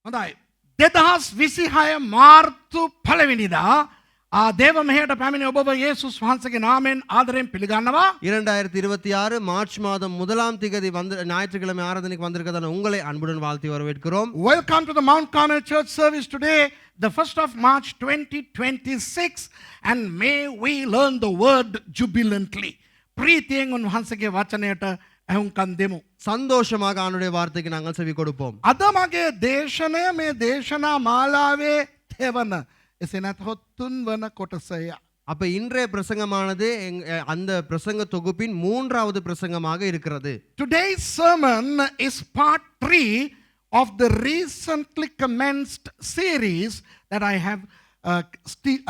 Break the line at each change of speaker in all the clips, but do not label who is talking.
හොඳයි. 2026 මාර්තු 1 වෙනිදා දේව මෙහෙයට පැමිණි ඔබව යේසුස් වහන්සේගේ නාමයෙන් ආදරයෙන් පිළිගන්නවා.
2026 மார்ச் மாதம் 1ஆம் தேதி ஞாயிற்றுக்கிழமை ஆராதனைக்கு வந்திருக்கிறதான உங்களை அன்புடன் வாழ்த்தி வரவேற்கிறோம்.
Welcome to the Mount Carmel Church service today, the 1st of March 2026, and may we learn the word jubilantly. ප්‍රීතියෙන් උන්වහන්සේගේ වචනයට ඇහුම්කන් දෙමු.
சந்தோஷமாக ஆண்டவருடைய வார்த்தைக்கு நாங்கள் செவி கொடுப்போம்.
අද මගේ දේශනය මේ දේශනා මාලාවේ තෙවන එසේ නැත්නම් තුන්වන කොටසය.
அப்ப இன்றைய பிரசங்கமானது அந்த பிரசங்க தொகுப்பின் 3வது பிரசங்கமாக இருக்கிறது.
Today's sermon is part 3 of the recently commenced series that I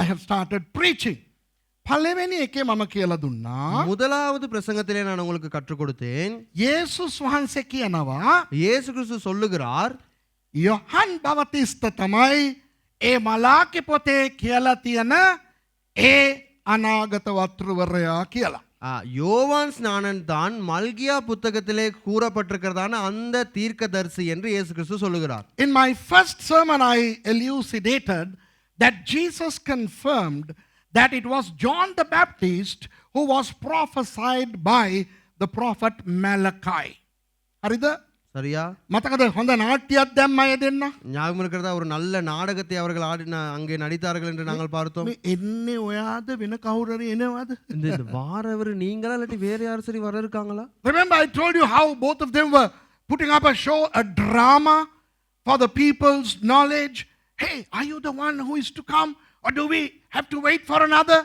have started preaching. පළවෙනි එකේ මම කියලා දුන්නා.
முதலாவது பிரசங்கத்திலே நான் உங்களுக்கு கற்றுக் கொடுத்தேன்.
යේසුස් වහන්සේ කියනවා
இயேசு கிறிஸ்து சொல்லுகிறார்,
යොහන් බවතිස්ත තමයි ඒ මලාකි පොතේ කියලා තියෙන ඒ අනාගත වතුරුවරයා කියලා.
யோவான் ஸ்நானன் தான் மல்கியா புத்தகத்திலே கூறப்பட்டிருக்கிறதான அந்த தீர்க்கதரிசி என்று இயேசு கிறிஸ்து சொல்லுகிறார்.
In my first sermon I elucidated that Jesus confirmed that it was John the Baptist who was prophesied by the prophet Malachi. හරිද?
சரியா?
මතකද හොඳ நாட்டிයක් දැම්ම අය දෙන්න?
ஞாபகம் இருக்கிறதா? ஒரு நல்ல நாடகத்தை அவர்கள் அங்கே நடித்தார்கள் என்று நாங்கள் பார்த்தோம்.
මේ එන්නේ ඔයාද වෙන කවුරු හරි එනවද?
இந்த வாரவர் நீங்களா இல்லாட்டி வேற யாரும் சரி வர இருக்காங்களா?
Remember I told you how both of them were putting up a show, a drama for the people's knowledge. Hey, are you the one who is to come? Or do we have to wait for another?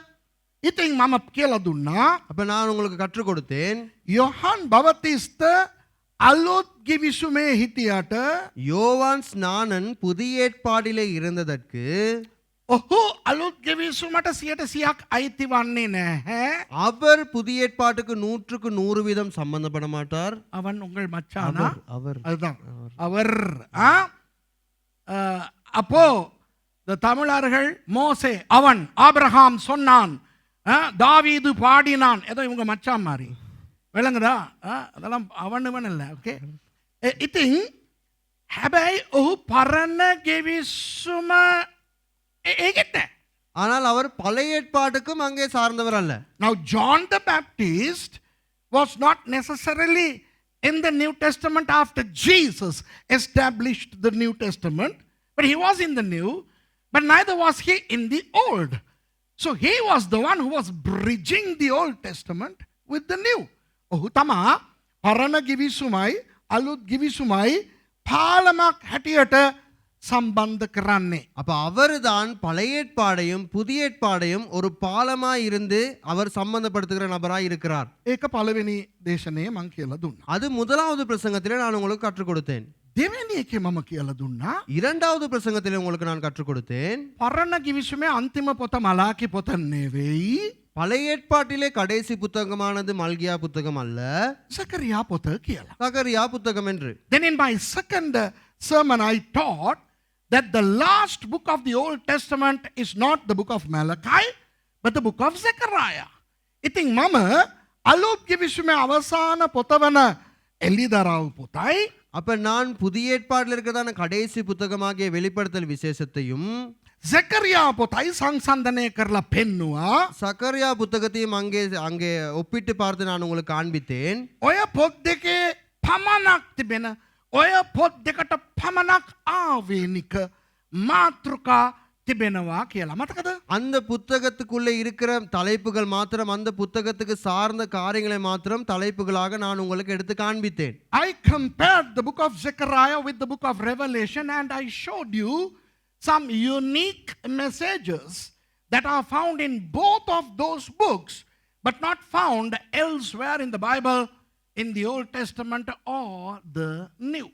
ඉතින් මම කියලා දුන්නා.
அப்ப நான் உங்களுக்கு கற்றுக் கொடுத்தேன்.
යොහන් බවතිස්ත අලුත් ගිවිසුමේ හිටියට
யோவான் ஸ்நானன் புதிய ஏற்பாடிலே இருந்ததற்கு
ඔහු අලුත් ගිවිසුමට 100% අයිති වන්නේ නැහැ.
அவர் புதிய ஏற்பாட்டுக்கு 100% சம்பந்தப்பட மாட்டார்.
அவன் உங்கள் மச்சானா?
அவர்
அதுதான் அவர். அப்போ தமிழர்கள் மோசே அவன் ஆபிரகாம் சொன்னான், தாவீது பாடினான், ஏதோ இவங்க மச்சான் மாதிரி விளங்குதா? அதெல்லாம் அவனுவன் இல்லை. ஓகே. ඉතින් හැබැයි ඔහු පරණ ගෙවිසුම ඒකෙත් නැහැ.
ஆனால் அவர் பழைய ஏற்பாட்டுக்கும் அங்கே சார்ந்தவர் அல்ல.
Now John the Baptist was not necessarily in the New Testament after Jesus established the New Testament, but he was in the New. But neither was he in the Old. So he was the one who was bridging the Old Testament with the New. ඔහු තමා පරණ ගිවිසුමයි අලුත් ගිවිසුමයි පාලමක් හැටියට සම්බන්ධ කරන්නේ.
அப்ப அவர்தான் பழைய ஏற்பாடையும் புதிய ஏற்பாடையும் ஒரு பாலமாய் இருந்து அவர் சம்பந்தப்படுத்துகிற நபராய் இருக்கிறார்.
ඒක පළවෙනි දේශනේ මම කියලා දුන්නා.
அது முதலாவது பிரசங்கத்திலே நான் உங்களுக்கு கற்றுக் கொடுத்தேன்.
දෙවෙනි එකේ මම කියලා දුන්නා.
இரண்டாவது பிரசங்கத்திலே உங்களுக்கு நான் கற்றுக் கொடுத்தேன்.
පරණ ගිවිසුමේ අන්තිම පොත මලාකි පොත නෙවෙයි.
பழைய ஏற்பாட்டிலே கடைசி புத்தகமானது மல்கியா புத்தகம் அல்ல,
සකරියා පොත කියලා.
சகரியா புத்தகம் என்று.
Then in my second sermon I taught that the last book of the Old Testament is not the book of Malachi but the book of Zechariah. ඉතින් මම අලුත් ගිවිසුමේ අවසාන පොත වන එලිදරව් පොතයි,
அப்ப நான் புதிய ஏற்பாட்டில் இருக்கிறதான கடைசி புத்தகமாகிய வெளிப்படுத்தல் விசேஷத்தையும்
Zechariah පොතයි සංසන්දනය කරලා පෙන්නවා.
சகரியா புத்தகத்தையும் அங்கே ஒப்பிட்டு பார்த்து நான் உங்களுக்கு காண்பித்தேன்.
ඔය පොත් දෙකේ පමණක් තිබෙන, ඔය පොත් දෙකට පමණක් ආවේනික මාතෘකා තිබෙනවා කියලා. මතකද?
அந்த புத்தகத்துக்குள்ளே இருக்கிற தலைப்புகள் மாத்திரம், அந்த புத்தகத்துக்கு சார்ந்த காரியங்களை மாத்திரம் தலைப்புகளாக நான் உங்களுக்கு எடுத்து காண்பித்தேன்.
I compared the book of Zechariah with the book of Revelation and I showed you some unique messages that are found in both of those books but not found elsewhere in the Bible, in the Old Testament or the New.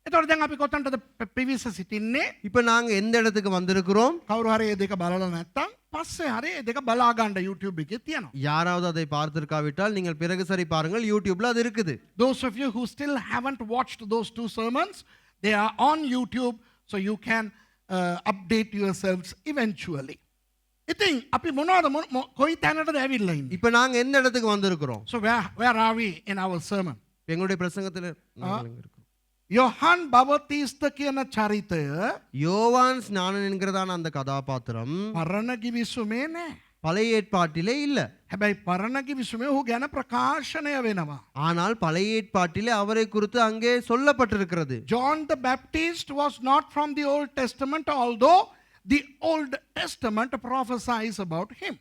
එතකොට දැන් අපි කොතනටද පිවිස සිටින්නේ?
இப்போ நாங்க எந்த இடத்துக்கு வந்திருக்கிறோம்?
කවුරු හරි මේ දෙක බලලා නැත්තම් පස්සේ හරි මේ දෙක බලා ගන්න YouTube එකේ තියෙනවා.
யாராவது அதை பார்த்திருக்காவிட்டால் நீங்கள் பிறகு சரி பாருங்கள், யூடியூப்ல அது இருக்குது.
Those of you who still haven't watched those two sermons, they are on YouTube, so you can update yourselves eventually. ඉතින් අපි මොනවද කොයි තැනටද ඇවිල්ලා ඉන්නේ?
இப்போ நாங்க எந்த இடத்துக்கு வந்திருக்கிறோம்?
So where are we in our sermon?
எங்களுடைய பிரசங்கத்துல நாங்கள் இருக்கோம்.
යොහන් බවතිස්ත කියන චරිතය
யோவான் ஸ்நானன் என்கிறதான அந்த கதாபாத்திரம்
පරණ ගිවිසුමේ නෑ.
பழைய ஏற்பாட்டிலே இல்ல.
හැබැයි පරණ ගිවිසුමේ ඔහු ගැන ප්‍රකාශනය වෙනවා.
ஆனால் பழைய ஏற்பாட்டிலே அவரை குறித்து அங்கே சொல்லப்பட்டிருக்கிறது.
John the Baptist was not from the Old Testament, although the Old Testament prophesies about him.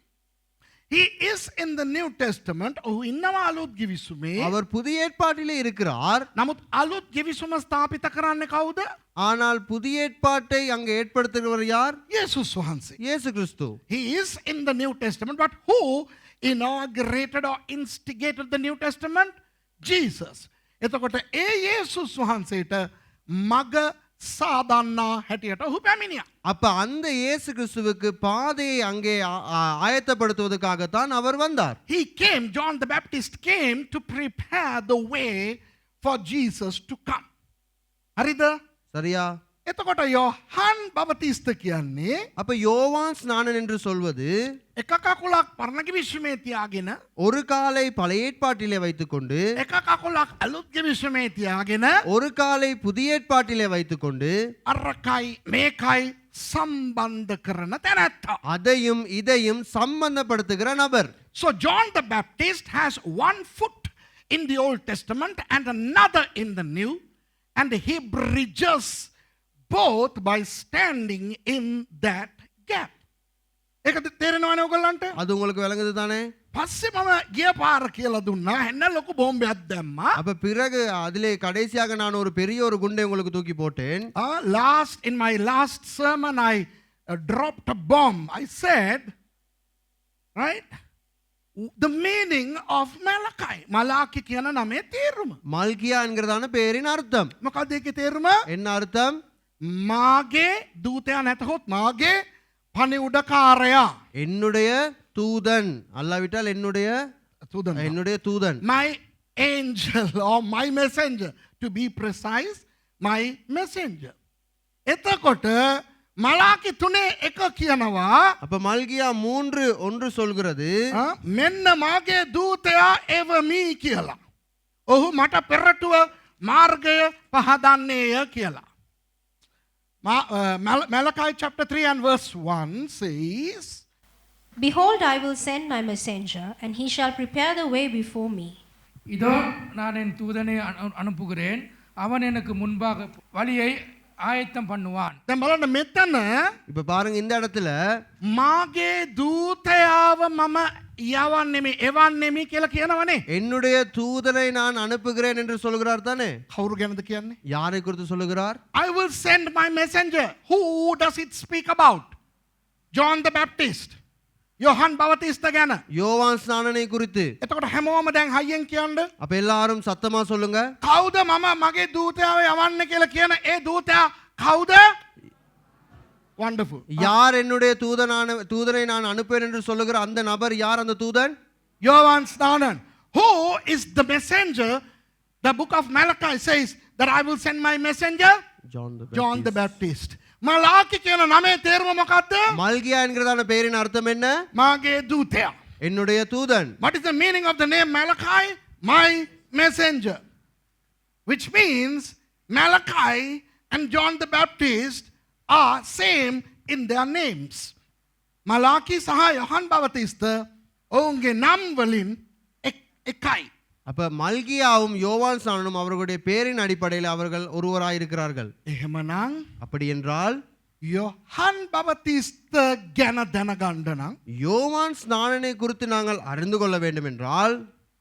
He is in the New Testament. ඔහු ඉන්නවා අලුත් ගිවිසුමේ.
அவர் புதிய ஏற்பாட்டிலே இருக்கிறார்.
නමුත් අලුත් ගිවිසුම ස්ථාපිත කරන්නේ කවුද?
ஆனால் புதிய ஏற்பாட்டை அங்கே ஏற்படுத்துகிறவர் யார்?
යේසුස් වහන්සේ.
இயேசு கிறிஸ்து.
He is in the New Testament, but who inaugurated or instigated the New Testament? Jesus. එතකොට ඒ යේසුස් වහන්සේට මග සාදන්නා හැටියට ඔහු පැමිණියා.
அப்ப அந்த இயேசு கிறிஸ்துவுக்கு பாதையை அங்கே ஆயத்தப்படுத்துவதற்காகத்தான் அவர் வந்தார்.
He came, John the Baptist came to prepare the way for Jesus to come. හරිද?
சரியா?
එතකොට යොහන් බවතිස්ත කියන්නේ
அப்ப யோவான் ஸ்நானன் என்று சொல்வது
එක කකුලක් පරණ ගිවිසුමේ තියාගෙන
ஒரு காலை பழைய ஏற்பாட்டிலே வைத்துக்கொண்டு
එක කකුලක් අලුත් ගිවිසුමේ තියාගෙන
ஒரு காலை புதிய ஏற்பாட்டிலே வைத்துக்கொண்டு
අරකයි මේකයි සම්බන්ධ කරන තැනැත්තා.
அதையும் இதையும் சம்பந்தப்படுத்துகிற நபர்.
So John the Baptist has one foot in the Old Testament and another in the New, and he bridges both by standing in that gap. ඒක තේරෙනවනේ ඔයගොල්ලන්ට?
அது உங்களுக்கு விளங்குது தானே?
පස්සේ මම ගිය පාර කියලා දුන්නා. එන්න ලොකු බෝම්බයක් දැම්මා.
அப்ப பிறகு அதிலே கடைசியாக நான் ஒரு பெரிய ஒரு குண்டை உங்களுக்கு தூக்கி போட்டேன்.
In my last sermon I dropped a bomb. I said, right? The meaning of Malachi. Malachi කියන නමේ තේරුම.
மல்கியா என்கிறதான பெயரின் அர்த்தம்.
මොකක්ද ඒකේ තේරුම?
என்ன அர்த்தம்?
මාගේ දූතයා නැතහොත් මාගේ පණිවුඩකාරයා.
என்னுடைய தூதன் அல்லாவிட்டால் என்னுடைய
තූදන්.
என்னுடைய தூதன்.
My angel or my messenger, to be precise, my messenger. එතකොට මලාකි 3 එක කියනවා
அப்ப மல்கியா 3:1 சொல்கிறது
මෙන්න මාගේ දූතයා එවමි කියලා. ඔහු මට පෙරටුව මාර්ගය පහදන්නේය කියලා. Malachi chapter 3 and verse 1 says,
Behold, I will send my messenger, and he shall prepare the way before me.
இதோ நான் என் தூதனை அனுப்புகிறேன், அவன் எனக்கு முன்பாக வழியை ஆயத்தம் பண்ணுவான்.
දැන් බලන්න මෙතන
இப்ப பாருங்க இந்த இடத்துல
මාගේ දූතයාව මම යවන්නෙමි එවන්නෙමි කියලා කියනවනේ.
என்னுடைய தூதனை நான் அனுப்புகிறேன் என்று சொல்கிறார் தானே?
කවුරු ගැනද කියන්නේ?
யாரை குறித்து சொல்லுகிறார்?
I will send my messenger. Who does it speak about? John the Baptist. Yohan බවතිස්ත ගැන.
யோவான் ஸ்நானனை குறித்து.
එතකොට හැමෝම දැන් හයියෙන් කියන්න.
அப்ப எல்லாரும் சத்தமா சொல்லுங்க.
කවුද මම මගේ දූතයාව යවන්න කියලා කියන ඒ දූතයා කවුද? Wonderful.
யார் என்னுடைய தூதனை நான் அனுப்புவேன் என்று சொல்லுகிற அந்த நபர் யார் அந்த தூதன்?
Yohan Snanan. Who is the messenger? The book of Malachi says that I will send my messenger, John the Baptist. Malachi කියන නමේ තේරුම මොකක්ද?
மல்கியா என்கிறதான பெயரின் அர்த்தம் என்ன?
මාගේ දූතයා.
என்னுடைய தூதன்.
What is the meaning of the name Malachi? My messenger. Which means Malachi and John the Baptist are same in their names. Malachi සහ යොහන් බවතිස්ත ඔවුන්ගේ නම් වලින් එකයි.
அப்ப மல்கியாவும் யோவான் ஸ்நானனும் அவர்களுடைய பேரின் அடிப்படையில் அவர்கள் ஒருவராய் இருக்கிறார்கள்.
එහෙමනම්
அப்படி என்றால்
යොහන් බවතිස්ත ගැන දැනගන්න නම්
யோவான் ஸ்நானனை குறித்து நாங்கள் அறிந்து கொள்ள வேண்டும் என்றால்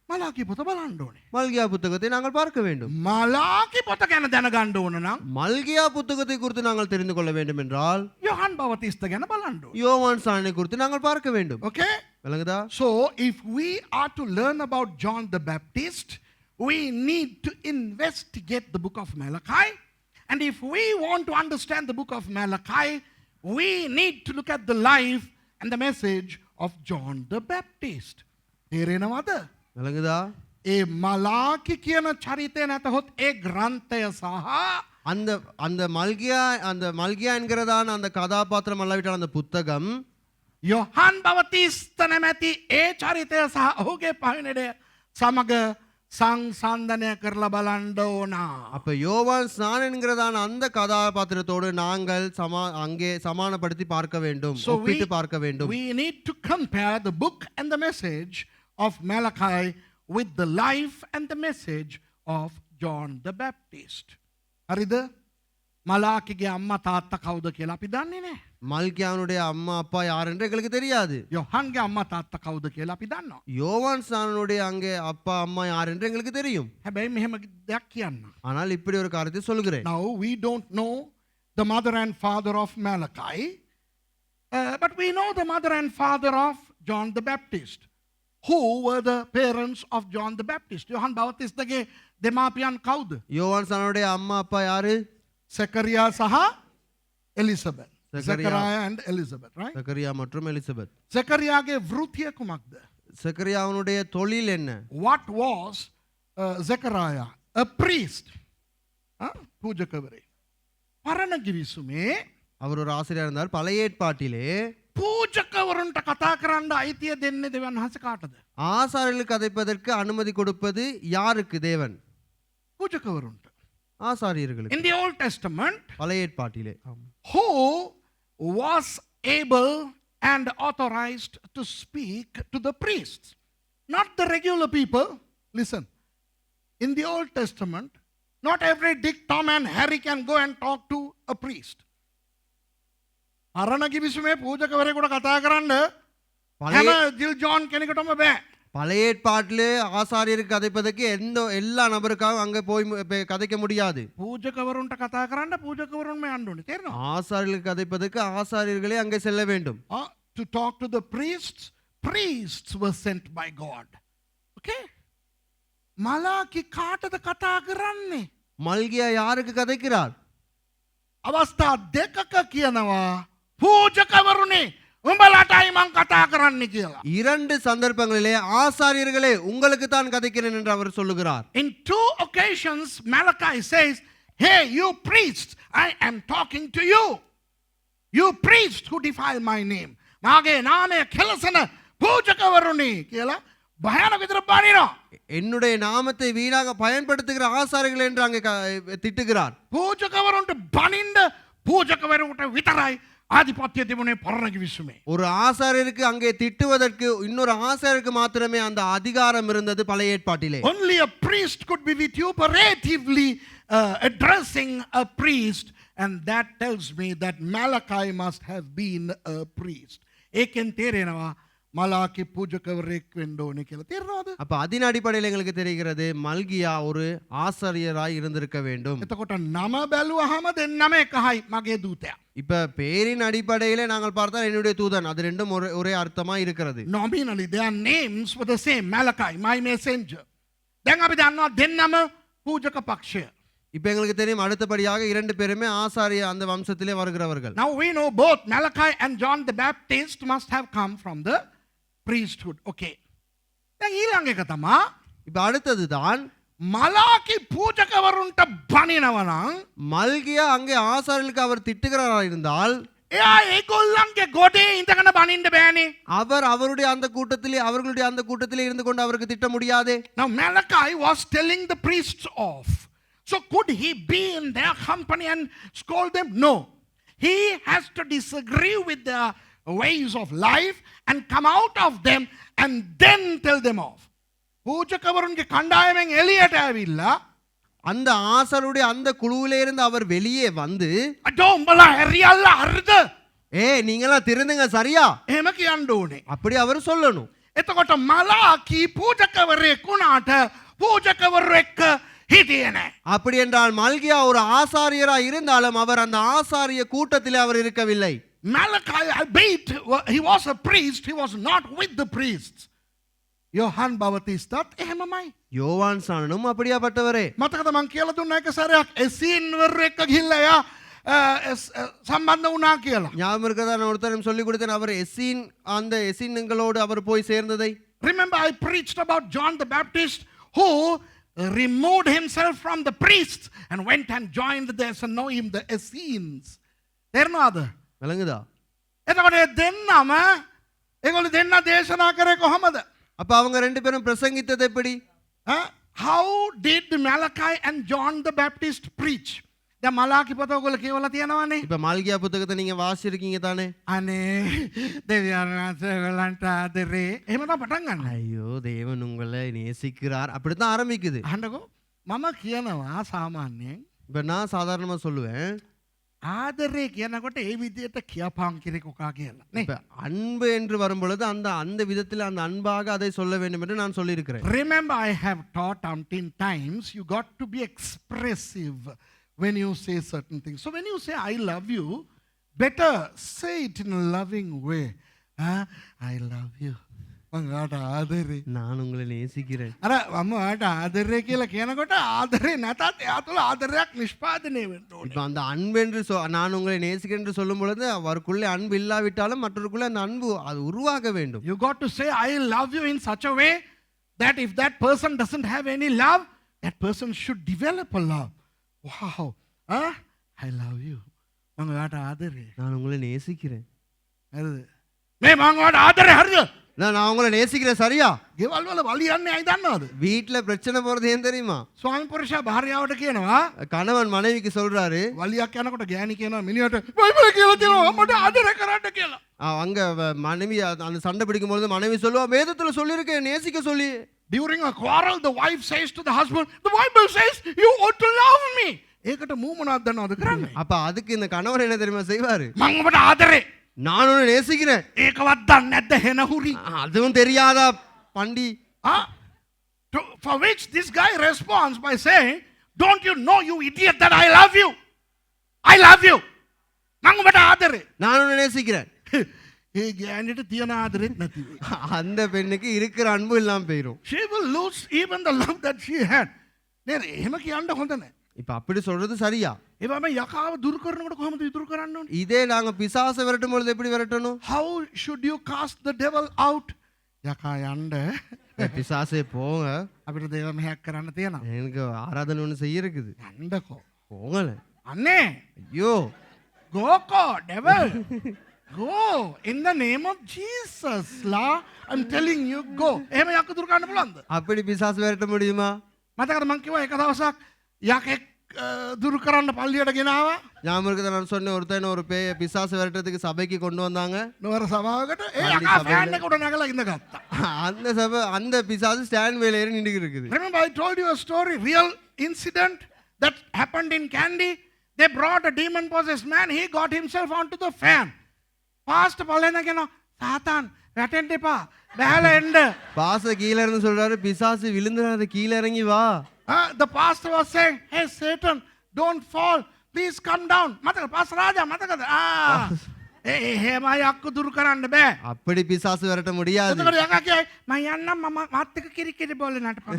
මලාකි පොත බලන්න ඕනේ.
மல்கியா புத்தகத்தை நாங்கள் பார்க்க வேண்டும்.
මලාකි පොත ගැන දැනගන්න ඕන නම්
மல்கியா புத்தகத்தை குறித்து நாங்கள் தெரிந்து கொள்ள வேண்டும் என்றால்
යොහන් බවතිස්ත ගැන බලන්න ඕනේ.
யோவான் ஸ்நானனை குறித்து நாங்கள் பார்க்க வேண்டும்.
Okay?
விளங்குதா?
So if we are to learn about John the Baptist, we need to investigate the book of Malachi. And if we want to understand the book of Malachi, we need to look at the life and the message of John the Baptist. තේරෙනවද?
விளங்குதா?
ඒ මලාකි කියන චරිතය නැතහොත් ඒ ග්‍රන්ථය සහ
அந்த அந்த மல்கியா என்கிறதான அந்த கதாபாத்திரம் அல்லாவிட்டால் அந்த புத்தகம்
යොහන් බවතිස්ත නැමැති ඒ චරිතය සහ ඔහුගේ පණිවිඩය සමග සංසන්දනය කරලා බලන්න ඕන.
அப்ப யோவான் ஸ்நானன் என்கிறதான அந்த கதாபாத்திரத்தோடு நாங்கள் அங்கே சமானப்படுத்தி பார்க்க வேண்டும்,
So
ஒப்பிட்டு பார்க்க வேண்டும்.
we need to compare the book and the message of Malachi with the life and the message of John the Baptist. හරිද? මලාකිගේ අම්මා තාත්තා කවුද කියලා අපි දන්නේ නැහැ.
மல்கியானுடைய அம்மா அப்பா யார் என்று எங்களுக்கு தெரியாது.
යොහන්ගේ අම්මා තාත්තා කවුද කියලා අපි දන්නවා.
யோவான் ஸ்நானனுடைய அங்கே அப்பா அம்மா யார் என்று எங்களுக்கு தெரியும்.
හැබැයි මෙහෙම දෙයක් කියන්න.
ஆனால் இப்படி ஒரு காரியத்தை சொல்கிறேன்.
Now we don't know the mother and father of Malachi, but we know the mother and father of John the Baptist. Who were the parents of John the Baptist? Yohan බවතිස්තගේ දෙමාපියන් කවුද?
யோவான் ஸ்நானனுடைய அம்மா அப்பா யாரு?
සකරියා සහ Elizabeth.
Zechariah.
Zechariah and Elizabeth, right?
Zakariya மற்றும் Elizabeth.
සකරියාගේ වෘත්තිය කුමක්ද?
சக்கரியாவுடைய தொழில் என்ன?
What was Zechariah? A priest. පූජකවරේ. පරණ ගිවිසුමේ
அவர் ஒரு ஆசிரியர் இருந்தார். பழைய ஏற்பாட்டிலே
පූජකවරුන්ට කතා කරන්න අයිතිය දෙන්නේ දෙවියන් වහන්සේ කාටද?
ஆசாரியர்களுக்கு கதைப்பதற்கு அனுமதி கொடுப்பது யாருக்கு? தேவன்.
පූජකවරුන්ට.
ஆசாரியர்களுக்கு.
In the Old Testament,
பழைய ஏற்பாட்டிலே
who was able and authorized to speak to the priests? Not the regular people. Listen. In the Old Testament, not every Dick, Tom and Harry can go and talk to a priest. අරණ කිවිසුමේ පූජකවරයෙකුට කතා කරන්න හැම ජිල් John කෙනෙකුටම බෑ.
பழைய ஏற்பாட்டிலே ஆசாரியருக்கு கதைப்பதற்கு எல்லா நபருக்காகவும் அங்கே போய் கதைக்க முடியாது.
පූජකවරුන්ට කතා කරන්න පූජකවරුන්ම යන්න ඕනේ. තේරෙනවද?
ஆசாரியர்களுக்கு கதைப்பதற்கு ஆசாரியர்களே அங்கே செல்ல வேண்டும்.
To talk to the priests were sent by God. Okay? Malachi කාටද කතා කරන්නේ?
மல்கியா யாருக்கு கதைக்கிறார்?
අවස්ථා දෙකක කියනවා පූජකවරුනේ උඹලටයි මං කතා කරන්න කියලා.
இரண்டு சந்தர்ப்பங்களிலே ஆசாரியர்களே உங்களுக்கு தான் கதைக்கிறேன் என்று அவர் சொல்லுகிறார்.
In two occasions Malachi says, hey you priests, I am talking to you. You priests who defile my name. මාගේ නාමය කෙලසන පූජකවරුනේ කියලා භයානක විදිහට බණිනවා.
என்னுடைய நாமத்தை வீணாக பயன்படுத்துகிற ஆசாரிகள் என்று அங்கே திட்டுகிறார்.
පූජකවරුන්ට බණින්න පූජකවරුන්ට විතරයි ආධිපත්‍ය තිබුණේ පරණ කිවිසුමේ.
ஒரு ஆசாரியருக்கு அங்கே திட்டுவதற்கு இன்னொரு ஆசாரியருக்கு மாத்திரமே அந்த அதிகாரம் இருந்தது பழைய ஏற்பாட்டிலே.
Only a priest could be vituperatively addressing a priest, and that tells me that Malachi must have been a priest. ඒකෙන් තේරෙනවා මලාකි පූජකවරයෙක් වෙන්න ඕනේ කියලා. තේරෙනවද?
அப்ப அதன் அடிப்படையில் எங்களுக்கு தெரிகிறது மல்கியா ஒரு ஆசாரியராய் இருந்திருக்க வேண்டும்.
එතකොට නම බැලුවහම දෙන්නම එකයි මගේ දූතයා.
இப்ப பேரின் அடிப்படையிலே நாங்கள் பார்த்தால் என்னுடைய தூதன், அது ரெண்டும் ஒரே அர்த்தமா இருக்கிறது.
Nominally their names were the same. Malachi, my messenger. දැන් අපි දන්නවා දෙන්නම පූජක පක්ෂය.
இப்ப எங்களுக்கு தெரியும் அடுத்தபடியாக இரண்டு பேருமே ஆசாரிய அந்த வம்சத்திலே வருகிறவர்கள்.
Now we know both Malachi and John the Baptist must have come from the priesthood. Okay. දැන් ඊළඟ එක තමයි
இப்ப அடுத்ததுதான்
මලාකි පූජකවරුන්ට බණිනවනම්
மல்கியா அங்கே ஆசாரியர்களுக்கு அவர் திட்டுகிறாரா இருந்தால்
එයා ඒගොල්ලන්ගේ ගොඩේ ඉඳගෙන බණින්න බෑනේ.
அவர் அவருடைய அந்த கூட்டத்திலே இருந்து கொண்டு அவருக்கு திட்ட முடியாதே.
Now Malachi was telling the priests off. So could he be in their company and scold them? No. He has to disagree with their ways of life and come out of them and then tell them off. පූජකවරුන්ගේ කණ්ඩායමෙන් එළියට ඇවිල්ලා
அந்த ஆசாரியருடைய அந்த குழுவிலே இருந்து அவர் வெளியே வந்து
අඩෝ උඹලා හැරියල්ලා හරිද?
நீங்களா திருந்துங்க சரியா?
එහෙම කියන්න ඕනේ.
அப்படி அவர் சொல்லணும்.
එතකොට මලාකි පූජකවරයෙක් වුණාට පූජකවරු එක්ක හිටියේ නැහැ.
அப்படி என்றால் மல்கியா ஒரு ஆசாரியரா இருந்தாலும் அவர் அந்த ஆசாரிய கூட்டத்திலே அவர் இருக்கவில்லை.
Malachi, albeit he was a priest, he was not with the priests. Yohan බවතිස්තත් එහෙමමයි.
யோவான் ஸ்நானனும் அப்படியாப்பட்டவரே.
මතකද මං කියලා දුන්න එක සැරයක් එසීන් වර එක්ක ගිහිල්ලා එයා සම්බන්ධ වුණා කියලා.
ஞாபகம் இருக்கதா? நான் ஒருத்தரும் சொல்லி கொடுத்தேன், அவர் அந்த எசீன்களோடு அவர் போய் சேர்ந்ததை.
Remember I preached about John the Baptist who removed himself from the priests and went and joined the Essenim, the Essenes. තේරෙනවද?
விளங்குதா?
එතකොට දෙන්නම ඒගොල්ලෝ දෙන්න දේශනා කරේ කොහමද?
அப்ப அவங்க ரெண்டு பேரும் பிரசங்கித்தது எப்படி?
How did Malachi and John the Baptist preach? දැන් මලාකි පොත ඔයගොල්ලෝ කියවලා තියෙනවනේ.
இப்ப மல்கியா புத்தகத்தை நீங்க வாசிச்சிருக்கீங்க தானே?
අනේ දෙවියන් වහන්සේ ඔයගලන්ට ආදරේ. එහෙම තමයි පටන් ගන්න.
ஐயோ தேவன் உங்களை நேசிக்கிறார் அப்படித்தான் ஆரம்பிக்குது.
අහන්නකෝ මම කියනවා සාමාන්‍යයෙන්
இப்ப நான் சாதாரணமா சொல்லுவேன்,
ආදරේ කියනකොට ඒ විදියට කියපං කිරිකොකා කියලා. නේ?
இப்ப அன்பு என்று வரும் பொழுது அந்த விதத்தில் அந்த அன்பாக அதை சொல்ல வேண்டும் என்று நான் சொல்லியிருக்கிறேன்.
Remember, I have taught umpteen times, you got to be expressive when you say certain things. So when you say, I love you, better say it in a loving way. I love you. මංගාට ආදරේ.
நான் உங்களை நேசிக்கிறேன்.
අර මම ඔයාට ආදරේ කියලා කියනකොට ආදරේ නැතත් එයා තුළ ආදරයක් නිෂ්පාදනය වෙන්න ඕනේ.
இப்ப அந்த அன்பு என்று நான் உங்களை நேசிக்கிறேன் என்று சொல்லும் பொழுது அவருக்குள்ளே அன்பு இல்லாவிட்டாலும் மற்றவருக்குள்ளே அந்த அன்பு அது உருவாக வேண்டும்.
You got to say, I love you in such a way that if that person doesn't have any love, that person should develop a love. Wow. I love you. මං ඔයාට ආදරේ.
நான் உங்களை நேசிக்கிறேன்.
හරිද? මේ මං ඔයාට ආදරේ හරිද?
நான் உங்களை நேசிக்கிறேன் சரியா?
ගෙවල් වල වලියන්නේ ඇයි දන්නවද?
வீட்ல பிரச்சனை போறது ஏன் தெரியுமா?
ස්වාමි පුරුෂයා භාර්යාවට කියනවා
கணவன் மனைவிக்கு சொல்றாரு,
වලියක් යනකොට ගෑණි කියනවා මිනිහට බයිබලේ කියලා තියෙනවා මට ආදරේ කරන්න කියලා.
அங்க மனைவி அந்த சண்டை பிடிக்கும் பொழுது மனைவி சொல்லுவா, வேதத்துல சொல்லியிருக்கேன் நேசிக்க சொல்லி.
During a quarrel, the wife says to the husband, the Bible says you ought to love me. ඒකට මූ මොනවද දන්නවද කරන්නේ?
அப்ப அதுக்கு இந்த கணவர் என்ன தெரியுமா செய்வாரு?
මං ඔබට ආදරේ.
நான் உன்னை நேசிக்கிறேன்.
ඒකවත් දන්නේ නැද්ද හෙනහුරි?
அதுவும் தெரியாதா பண்டி?
For which this guy responds by saying, don't you know, you idiot, that I love you? I love you. මං ඔබට ආදරේ.
நான் உன்னை நேசிக்கிறேன்.
ඒ ගෑණිට තියෙන ආදරෙත් නැති වෙයි.
அந்த பெண்ணுக்கு இருக்கிற அன்பு இல்லாம போயிரும்.
She will lose even the love that she had. නේද? එහෙම කියන්න හොඳ නැහැ.
இப்ப அப்படி சொல்றது சரியா?
ඒ වගේම යකාව දුරු කරනකොට කොහොමද ඉතුරු කරන්න ඕනේ?
இதே நாங்க பிசாசை விரட்டும் பொழுது எப்படி விரட்டணும்?
How should you cast the devil out? යකා යන්න
பிசாசே போங்க,
අපිට දේව මෙහෙයක් කරන්න තියෙනවා.
எனக்கு ஆராதனை ஒன்று செய்ய இருக்குது.
යන්නකෝ.
போங்கல.
අනේ
ஐயோ,
ගෝකෝ devil. Go in the name of Jesus. La, I'm telling you, go. එහෙම යක්ක දුරු කරන්න පුළුවන්ද?
அப்படி பிசாசு விரட்ட முடியுமா?
මතකද මං කිව්වා එක දවසක් යකෙක් දුරු කරන්න පල්ලියට ගෙනාවා.
ஞாபகம் இருக்குதா நான் சொன்ன ஒருத்தன் ஒரு பிசாசு விரட்டத்துக்கு சபைக்கு கொண்டு வந்தாங்க.
නවර සභාවකට ඒ යකා ෆෑන් එක උඩ නැගලා ඉඳගත්තා.
அந்த சபை அந்த பிசாசு ஸ்டாண்ட் மேல ஏறி நின்னுட்டு இருக்குது.
Remember I told you a story, real incident that happened in Kandy. They brought a demon possessed man. He got himself onto the fan. Pastor பலன கேனா சாத்தான் වැටෙන්න එපා. බහැලා එන්න.
பாஸ்டர் கீழ இருந்து சொல்றாரு, பிசாசு விழுந்துறாத கீழ இறங்கி வா.
The pastor was saying, hey Satan, don't fall. Please come down. මතකද pastor රාජා මතකද? එහෙම යක්ක දුරු කරන්න බෑ.
அப்படி பிசாசு விரட்ட முடியாது.
එතකොට යකා කියයි මම යන්නම් මම මාත් එක්ක කිරි බෝලේ නටපන්.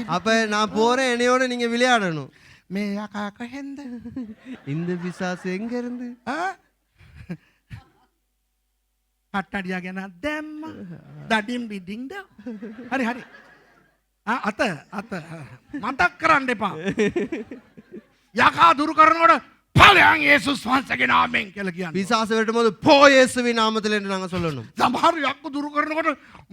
அப்ப நான் போறேன், என்னையோட நீங்க விளையாடணும்.
මේ යකා කොහෙන්ද?
இந்த பிசாசு எங்க இருந்து?
කට්ටඩියා ගැන දැම්ම. දඩින් බිඩින් ද. හරි හරි. අත මතක් කරන්න එපා. යකා දුරු කරනකොට ඵලයන් යේසුස් වහන්සේගේ නාමයෙන් කියලා කියන්නේ.
பிசாசு விரட்டும் போது போ இயேசுவின் நாமத்தில் என்று நாங்க சொல்லணும்.
සමහර යක්ක දුරු කරනකොට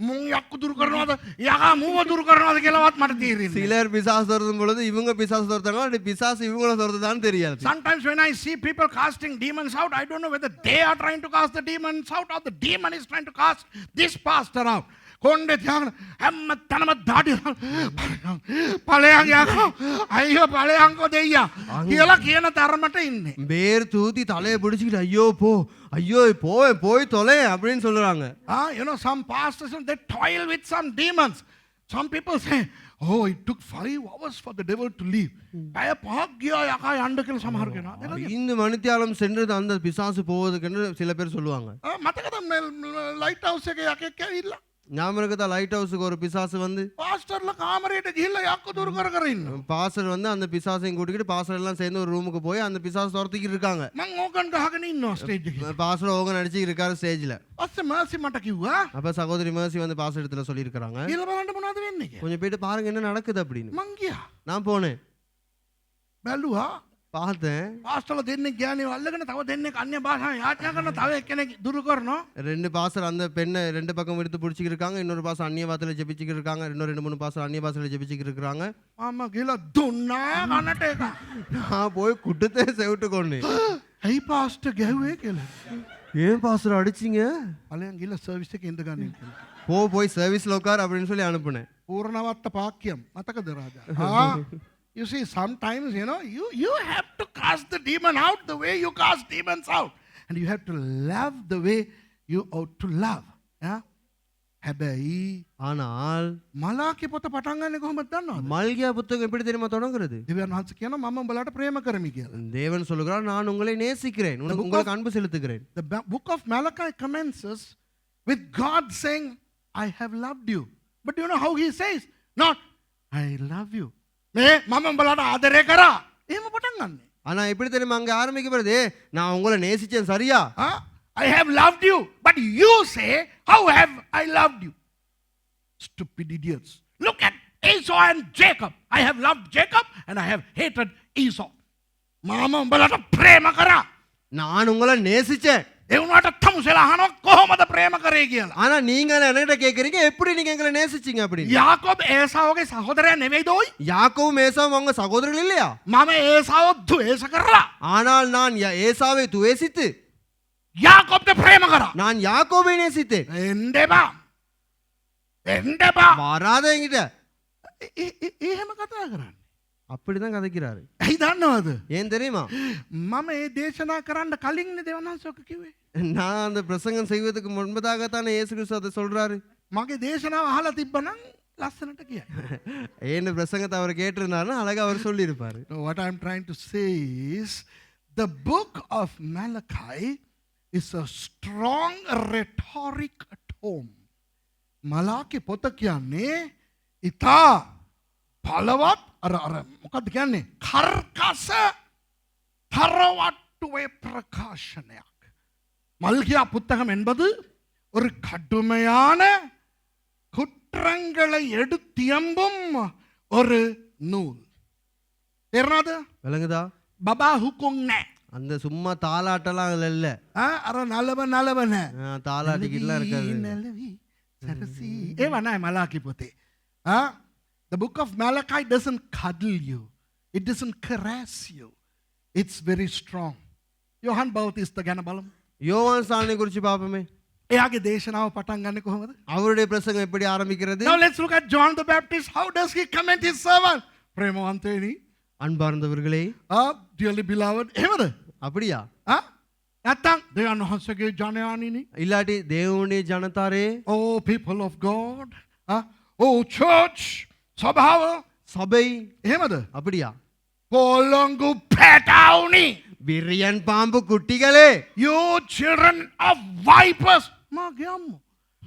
මුන් යක්ක දුරු කරනවද යකා මූව දුරු කරනවද කියලාවත් මට තේරෙන්නේ.
சிலர் பிசாசு துரத்தும் பொழுது இவங்க பிசாசு துரத்தாங்க, அப்படி பிசாசு இவங்கள துரத்துதான்னு தெரியாது.
Sometimes when I see people casting demons out, I don't know whether they are trying to cast the demons out or the demon is trying to cast this pastor out. කොණ්ඩේ තියාගෙන හැම තැනම දාඩි ඵලයන් යකෝ අයියෝ ඵලයන්කෝ දෙයියා කියලා කියන තරමට ඉන්නේ.
வேர் தூத்தி தலையை பிடிச்சிக்கிட்டு ஐயோ போ, ஐயோ போய் தொலை அப்படின்னு சொல்றாங்க.
You know, some pastors, they toil with some demons. Some people say, oh, it took 5 hours for the devil to leave. පැය 5ක් ගියා යකා යන්න කියලා සමහර කෙනා.
5 மணித்தியாலம் சென்றது அந்த பிசாசு போவதுக்குன்னு சில பேர் சொல்லுவாங்க.
මතකද ලයිට් හවුස් එකේ යකෙක් ඇවිල්ලා
ஞாபகம் இருக்குதா? லைட் ஹவுஸுக்கு ஒரு பிசாசு வந்து
පාස්ටර්ලා කාමරයට ගිහිල්ලා යක්ක දුරු කර කර ඉන්නවා.
பாஸ்டர் வந்து அந்த பிசாசையும் கூட்டிக்கிட்டு பாஸ்டர் எல்லாம் சேர்ந்து ஒரு ரூமுக்கு போய் அந்த பிசாசு துரத்திக்கிட்டு இருக்காங்க.
මං ඕකන් ගහගෙන ඉන්නවා ස්ටේජ් එකේ.
பாஸ்டர் ஓகன் அடிச்சுக்கிட்டு இருக்காரு ஸ்டேஜ்ல.
පස්සේ මර්සි මට කිව්වා
அப்ப சகோதரி மேர்சி வந்து பாஸ்டர் இடத்துல சொல்லியிருக்காங்க,
කියලා බලන්න මොනවද වෙන්නේ කියලා.
கொஞ்சம் போயிட்டு பாருங்க என்ன நடக்குது அப்படின்னு.
මං ගියා.
நான் போனேன்.
බැලුවා
பார்த்தேன்
පාස්ටර්ලා දෙන්නෙක් ගෑණියව අල්ලගෙන තව දෙන්නෙක් අන්‍ය භාෂාවෙන් යාඥා කරන තව එක්කෙනෙක් දුරු කරනවා.
2 பாஸ்டர் அந்த பெண்ணை 2 பக்கம் எடுத்து பிடிச்சிக்கிட்டு இருக்காங்க இன்னொரு பாஸ்டர் அந்நிய பாஷையில ஜெபிச்சிக்கிட்டு இருக்காங்க இன்னொரு 2 3 பாஸ்டர் அந்நிய பாஷையில ஜெபிச்சிக்கிட்டு இருக்காங்க
මම ගිහලා දුන්නා කනට එක.
நான் போய் குட்டத்தை செவிட்டு கொண்டேன்
ඇයි පාස්ටර් ගැහුවේ කියලා.
ஏன் பாஸ்டர் அடிச்சீங்க
ඵලයන් ගිහලා සර්විස් එකේ ඉඳ ගන්න කියලා.
போய் சர்வீஸ்ல உட்கார் அப்படின்னு சொல்லி அனுப்புனேன்
පූර්ණවත්ත පාක්‍යම් මතකද රාජා? You see, sometimes, you have to cast the demon out the way you cast demons out. And you have to love the way you ought to love. Yeah? හැබැයි
ஆனால்
මලාකි පොත පටන් ගන්නේ කොහොමද දන්නවද?
மல்கியா புத்தகம் எப்படி தெரியுமா தொடங்குறது
දෙවියන් වහන්සේ කියනවා මම උඹලාට ප්‍රේම කරමි කියලා.
தேவன் சொல்லுகிறார் நான் உங்களை நேசிக்கிறேன் உங்களுக்கு அன்பு செலுத்துகிறேன்
The book of Malachi commences with God saying, I have loved you. But you know how he says? Not, I love you. මේ මම උඹලාට ආදරය කරා. එහෙම පටන් ගන්නෙ.
ஆனா எப்படி தெரியுமா அங்க ஆரம்பிக்கப்படுது நான் உங்களை நேசிச்சேன் சரியா
I have loved you. But you say, how have I loved you? Stupid idiots. Look at Esau and Jacob. I have loved Jacob and I have hated Esau. මම උඹලාට ප්‍රේම කරා.
நான் உங்களை நேசிச்சேன்
ඒ වුණාට තමුසෙලා අහනවා කොහොමද ප්‍රේම කරේ කියලා.
ஆனா நீங்க என்கிட்ட கேக்குறீங்க எப்படி நீங்க எங்களை நேசிச்சீங்க அப்படி
යාකෝබ් ඒසාවගේ සහෝදරයා නෙවෙයිද ඔයි?
யாக்கோவும் ஏசாவும் அவங்க சகோதரர்கள் இல்லையா
මම ඒසාව ද්වේෂ කරලා.
ஆனால் நான் ஏசாவை துவேசித்து
යාකෝබ්ට ප්‍රේම කරා.
நான் யாக்கோவை நேசித்தேன்
එන්න එපා. එන්න එපා.
வராத என்கிட்ட
එහෙම කතා කරන්නේ.
அப்படிதான் கதைக்கிறாரு
ඇයි දන්නවද?
ஏன் தெரியுமா
මම ඒ දේශනා කරන්න කලින් දෙවනාසෝක කිව්වේ.
நான் அந்த பிரசங்கம் செய்வதற்கு முன்பதாகத்தானே இயேசு கிறிஸ்து அதை சொல்றாரு
මගේ දේශනාව අහලා තිබ්බනම් ලස්සනට කියයි.
ஏன்னு பிரசங்கத்தை அவர் கேட்டிருந்தாருன்னா அழகா அவர் சொல்லியிருப்பாரு
No, what I'm trying to say is the book of Malachi is a strong rhetoric tome. Malachi පොත කියන්නේ ඉතා බලවත් අර මොකක්ද කියන්නේ කර්කස තරවට්ටුවේ ප්‍රකාශනයක්. மல்கியா புத்தகம் என்பது ஒரு கடுமையான குற்றங்களை எடுத்தியம்பும் ஒரு நூல். தெரியாது?
விளங்குதா
பபா ஹுக்குங் நே.
அந்த சும்மா தாலாட்டெல்லாம் அதுல இல்ல
අර නලවන
தாலாட்டிக்கிட்டுலாம் இருக்காது
නලවි සරසි ඒව නෑ මලාකි පොතේ. The book of Malachi doesn't cuddle you. It doesn't caress you. It's very strong. Yohan බෞතිස්ත ගැන බලමු.
யோவான் சாணனை குறித்து பார்ப்போமே
එයාගේ දේශනාව පටන් ගන්නේ කොහොමද?
அவருடைய பிரசங்கம் எப்படி ஆரம்பிக்கிறது
Now let's look at John the Baptist. How does he commend his servant? ප්‍රේමවන්තයනි.
அன்பார்ந்தவர்களே
Dearly beloved. එහෙමද?
அப்படியா
නැත්තම් දෙවියන් වහන්සේගේ ජනයානිනි.
இல்லாட்டி தேவனுடைய ஜனத்தாரே
Oh people of God. Oh church. සභාව.
சபை
එහෙමද?
அப்படியா
පොළොංගු පැටවුනි.
விரியன் பாம்பு குட்டிகளே
You children of vipers. මගේ අම්මෝ.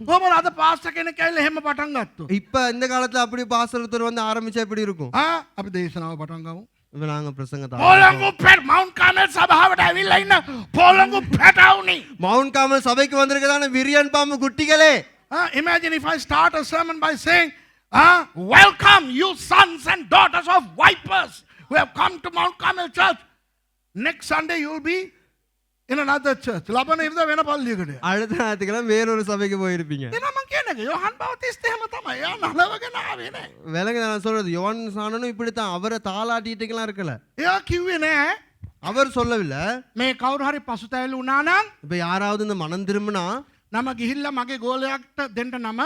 කොහමද අද පාස්ටර් කෙනෙක් ඇවිල්ලා එහෙම පටන් ගත්තොත්?
இப்ப இந்த காலத்துல அப்படி பாஸ்டர் வந்து ஆரம்பிச்சா எப்படி இருக்கும்
අපි දේශනාව පටන් ගමු.
இப்ப நாங்க பிரசங்கத்தை
පොළොංගු මවුන්ට් කාමල් සභාවට ඇවිල්ලා ඉන්න පොළොංගු පැටවුනි.
மவுண்ட் காமல் சபைக்கு வந்திருக்கதான விரியன் பாம்பு குட்டிகளே
Imagine if I start a sermon by saying, welcome you sons and daughters of vipers who have come to Mount Carmel Church. Next Sunday you will be in another church. ලබන ඉරිදා වෙන පල්ලියකට.
அடுத்த ஞாயிற்றுக்கிழமை வேறொரு சபைக்கு போயிருப்பீங்க
එනවා මං කියන්නේ යොහන් බෞතිස්ත එහෙම තමයි. එයා නලවගෙන ආවේ නෑ.
விலங்கு நான் சொல்றது யோவான் சாணனும் இப்படித்தான் அவரை தாளாட்டிட்டுலாம் இருக்கல
එයා කිව්වේ නෑ
அவர் சொல்லவில்லை
මේ කවුරු හරි පසුතැවිලි වුණා නම්
இப்ப யாராவது இந்த மனம் திரும்பினா
නම ගිහිල්ලා මගේ ගෝලයාට දෙන්න නම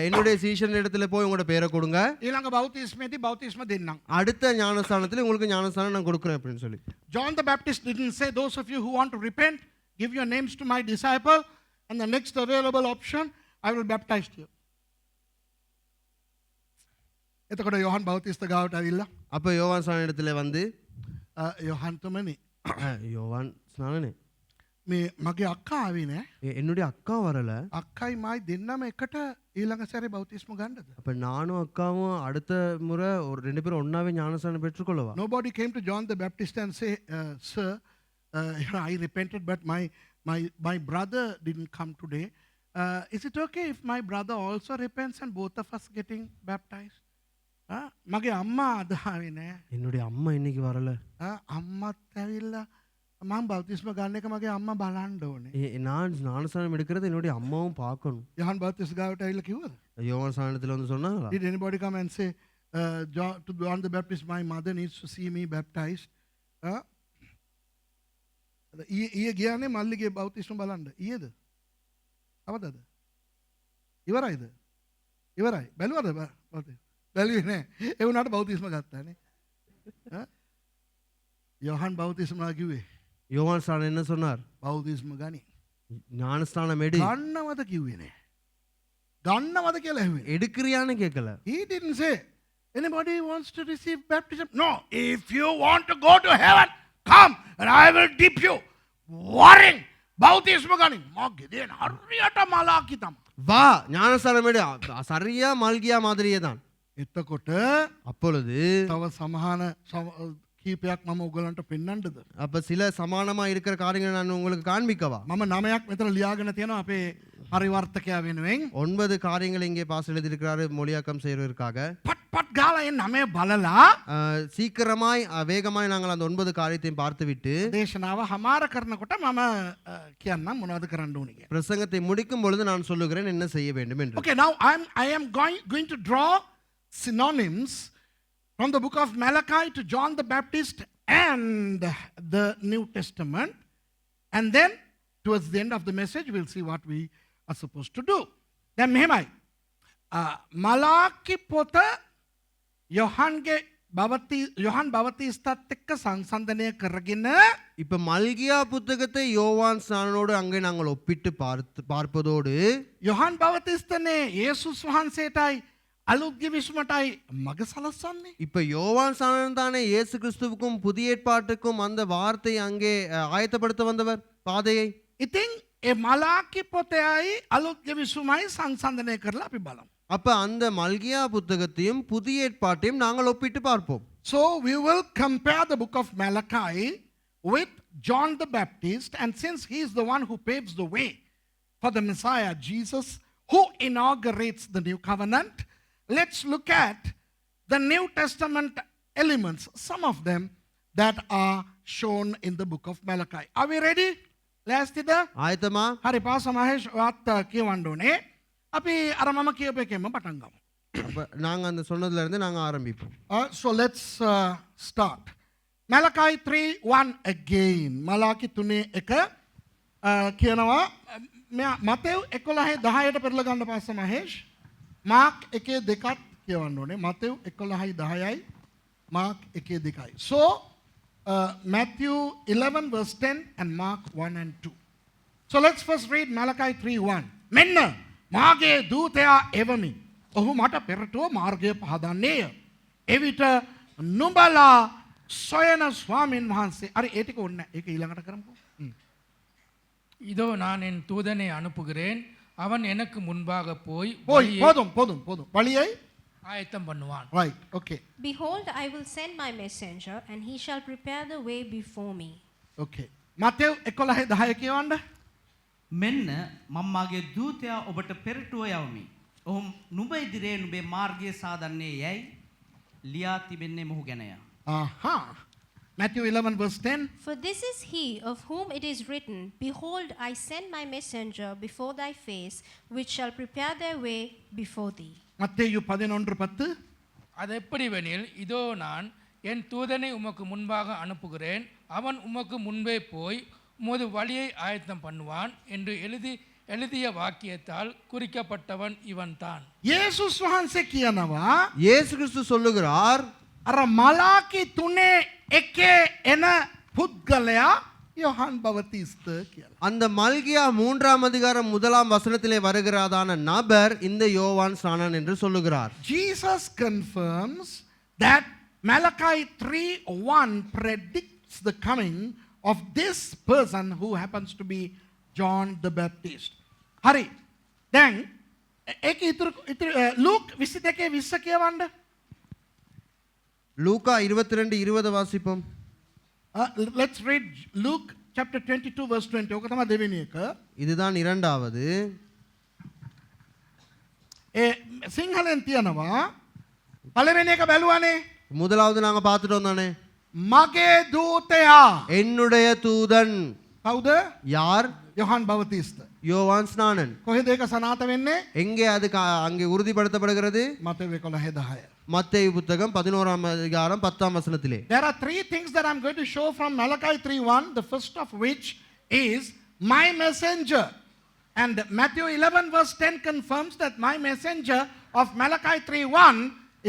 என்னுடைய சீஷன் இடத்துல போய் உங்களோட பேரை கொடுங்க
ඊළඟ බෞතිස්මේදී බෞතිස්ම දෙන්නම්.
அடுத்த ஞானஸ்தானத்துல உங்களுக்கு ஞானஸ்தானம் நான் கொடுக்குறேன் அப்படின்னு சொல்லி
John the Baptist didn't say, those of you who want to repent, give your names to my disciple, and the next available option, I will baptize you. එතකොට යොහන් බෞතිස්ත ගාවට ඇවිල්ලා
அப்ப யோவான் ஸ்நான இடத்துல வந்து
යොහන් තුමනි
யோவான் ஸ்நானனே
මේ මගේ අක්කා ආවේ නෑ.
என்னுடைய அக்கா வரல
අක්කයි මයි දෙන්නම එකට ඊළඟ සැරේ බෞතිස්ම ගන්නද?
அப்ப நானும் அக்காவும் அடுத்த முறை ஒரு 2 பேரும் ஒன்னாவே ஞானஸ்தானம் பெற்றுக்கொள்ளவா
Nobody came to John the Baptist and say, sir, I repented, but my brother didn't come today. Is it okay if my brother also repents and both of us getting baptized? මගේ අම්මා අදාවේ නෑ.
என்னுடைய அம்மா இன்னைக்கு வரல.
අම්මත් ඇවිල්ලා මම බෞතිස්ම ගන්න එක මගේ අම්මා බලන්න ඕනේ.
நான் ஞானஸ்நானம் எடுக்கிறது என்னுடைய அம்மாவும் பார்க்கணும்.
යහන් බෞතිස් ගාවට ඇවිල්ලා කිව්වද?
யோவான் ஸ்நானத்தில் வந்து சொன்னாங்களா?
Did anybody come and say, John the Baptist, my mother needs to see me baptized? ඊයේ ගියානේ මල්ලිගේ බෞතිස්ම බලන්න. ඊයේද? අවදද? ඉවරයිද? ඉවරයි. බැලුවද බෞතිස්? බැලුවේ නෑ. ඒ වුණාට බෞතිස්ම ගත්තානේ. යෝහන් බෞතිස්ම කිව්වේ.
யோவான் ஸ்நானம் என்ன சொன்னார்?
බෞතිස්ම ගනි.
ஞானஸ்நானம் எடு.
ගන්නවද කිව්වේ නෑ. ගන්නවද කියලා ඇහුවේ.
எடுக்கிறியான்னு கேட்கல.
He didn't say anybody wants to receive baptism. No, if you want to go to heaven, come and I will dip you. Warring. බෞතිස්ම ගනි. මගේ දේන හරියට මලාකි තමයි.
வா ஞானஸ்நானம் எடு. சரியா மல்கியா மாதிரியே தான்.
එතකොට
அப்பொழுது
තව සමහන කීපයක් මම ඔයගලන්ට පෙන්වන්නද?
அப்ப சில சமானமா இருக்கிற காரியங்களை நான் உங்களுக்கு காண்பிக்கவா?
මම 9ක් මෙතන ලියාගෙන තියෙනවා අපේ පරිවර්තකයා වෙනුවෙන්.
9 காரியங்கள் இங்கே பாஸ் எழுதியிருக்கிறாரு மொழியாக்கம் செய்வதற்காக.
පට් ගාලා ඒ 9 බලලා
சீக்கிரமாய் வேகமாய் நாங்கள் அந்த 9 காரியத்தையும் பார்த்துவிட்டு
දේශනාව හමාර කරනකොට මම කියන්නම් මොනවද කරන්න ඕනේ කියලා.
பிரசங்கத்தை முடிக்கும் பொழுது நான் சொல்லுகிறேன் என்ன செய்ய வேண்டும் என்று.
Okay, now I am going to draw synonyms from the book of Malachi to John the Baptist and the New Testament, and then towards the end of the message we'll see what we are supposed to do. Then මෙහෙමයි. මලාකි පොත යොහන් බවතිස්තත් එක්ක සංසන්දනය කරගෙන
இப்ப மல்கியா புத்தகத்தை யோவான் ஸ்நானனோடு அங்கே நாங்கள் ஒப்பிட்டு பார்ப்பதோடு
යොහන් බවතිස්තනේ යේසුස් වහන්සේටයි අලුත් ගිවිසුමටයි මග සලස්වන්නේ.
இப்ப யோவான் ஸ்நானன் தானே இயேசு கிறிஸ்துவுக்கும் புதிய ஏற்பாட்டுக்கும் அந்த வார்த்தை அங்கே ஆயத்தப்படுத்த வந்தவர் பாதையை.
ඉතින් ඒ මලාකි පොතයයි අලුත් ගිවිසුමයි සංසන්දනය කරලා අපි බලමු.
அப்ப அந்த மல்கியா புத்தகத்தையும் புதிய ஏற்பாட்டையும் நாங்கள் ஒப்பிட்டு பார்ப்போம்.
So we will compare the book of Malachi with John the Baptist, and since he is the one who paves the way for the Messiah Jesus, who inaugurates the new covenant, let's look at the New Testament elements, some of them that are shown in the book of Malachi. Are we ready? ලෑස්තිද?
ஆயத்தமா?
හරි පාස මහේෂ් ඔයත් කියවන්න ඕනේ. අපි අර මම කියපු එකෙන්ම පටන් ගමු.
அப்ப நாங்க அந்த சொன்னதுல இருந்து நாங்க ஆரம்பிப்போம்.
So let's start. Malachi 3:1 again. Malachi 3:1 කියනවා මතෙව් 11:10ට පෙරලා ගන්න පාස මහේෂ්. මාක් 1:2ත් කියවන්න ඕනේ. මතෙව් 11:10යි මාක් 1:2යි. So Matthew 11 verse 10 and Mark 1 and 2. So let's first read Malachi 3:1. මෙන්න මාගේ දූතයා එවමි. ඔහු මට පෙරටුව මාර්ගය පහදන්නේය. එවිට නුඹලා සොයන ස්වාමීන් වහන්සේ. අර ඒ ටික ඕනේ නැහැ. ඒක ඊළඟට කරමුකෝ.
இதோ நான் என் தூதனை அனுப்புகிறேன், அவன் எனக்கு முன்பாக போய்
போதும். வழியை
ஆயத்தம் பண்ணுவான்.
Right, okay.
Behold, I will send my messenger, and he shall prepare the way before me.
Okay. Matthew 11:10 කියවන්න.
මෙන්න මම මාගේ දූතයා ඔබට පෙරටුව යවමි. ඔහු නුඹ ඉදිරියේ නුඹේ මාර්ගය සාදන්නේ යයි ලියා තිබෙන්නේ මොහු ගැනය.
Aha. Matthew 11 verse 10.
For this is he of whom it is written, Behold, I send my messenger before thy face, which shall prepare their way before thee.
மத்தேயு 11:10.
அது எப்படிவெனில், இதோ நான் என் தூதனை உமக்கு முன்பாக அனுப்புகிறேன், அவன் உமக்கு முன்பே போய் உமது வழியை ஆயத்தம் பண்ணுவான் என்று எழுதிய வாக்கியத்தால் குறிக்கப்பட்டவன் இவன் தான்.
යේසුස් වහන්සේ කියනවා
இயேசு கிறிஸ்து சொல்லுகிறார்,
අර මලාකි 3:1 එන පුද්ගලයා யோஹான் பவතිஸ்த කියලා.
அந்த மல்கியா 3ஆம் அதிகாரம் 1ஆம் வசனத்திலே வருகிறதான நபர் இந்த யோவான் ஸ்நானன் என்று சொல்லுகிறார்.
Jesus confirms that Malachi 3:1 predicts the coming of this person who happens to be John the Baptist. හරි. දැන් ඒක ඉතුරු ලූක් 22:20 කියවන්න.
லூக்கா 22:20 வாசிப்போம்.
Let's read Luke chapter 22 verse 20. ඕක තමයි දෙවෙනි එක.
இதுதான் இரண்டாவது.
සිංහලෙන් තියනවා පළවෙනි එක බැලුවානේ.
முதலாவது நாங்க பார்த்துட்டு வந்தானே,
මගේ දූතයා.
என்னுடைய தூதன்.
කවුද?
யார்?
යොහන් බවතිස්ත.
யோவான் ஸ்நானன்.
කොහෙද ඒක සනාත වෙන්නේ?
எங்கே அது அங்கே உறுதிப்படுத்தப்படுகிறது?
මතෙව් 11:10.
மத்தேயு புத்தகம் 11ஆம் அதிகாரம் 10ஆம் வசனத்திலே.
There are three things that I'm going to show from Malachi 3:1, the first of which is my messenger. And Matthew 11 verse 10 confirms that my messenger of Malachi 3:1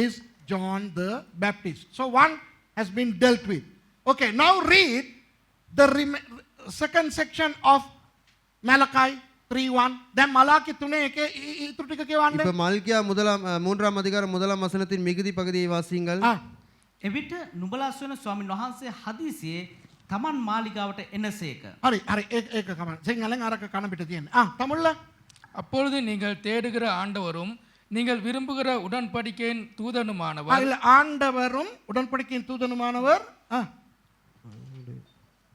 is John the Baptist. So one has been dealt with. Okay, now read the second section of Malachi 3:1. Then Malachi 3:1 ඉතුරු ටික කියවන්න.
இப்ப மல்கியா 3ஆம் அதிகாரம் 1ஆம் வசனத்தின் மிகுதி பகுதியை வாசியுங்கள்.
එවිට නුඹලා සොයන ස්වාමීන් වහන්සේ හදිසියේ තමන් මාලිගාවට එනසේක.
හරි හරි ඒක කමන්න. සිංහලෙන් අරක කන පිට තියෙන. තමිழ்ல
அப்பொழுது நீங்கள் தேடுகிற ஆண்டவரும் நீங்கள் விரும்புகிற உடன்படிக்கையின் தூதனுமானவர்
இல்ல ஆண்டவரும் உடன்படிக்கையின் தூதனுமானவர்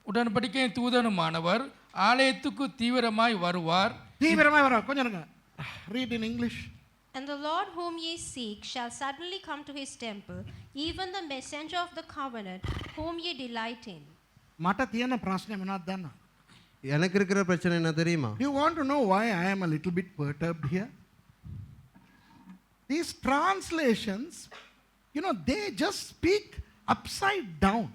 உடன்படிக்கையின் தூதனுமானவர் ஆலயத்துக்கு தீவிரமாய் வருவார்.
தீவிரமாய் வருவார். கொஞ்சம் இருங்க. Read in English.
And the Lord whom ye seek shall suddenly come to his temple, even the messenger of the covenant whom ye delight in.
මට තියෙන ප්‍රශ්නේ මොනවද දන්නවද?
எனக்கு இருக்கிற பிரச்சனை என்ன தெரியுமா?
You want to know why I am a little bit perturbed here? These translations, they just speak upside down.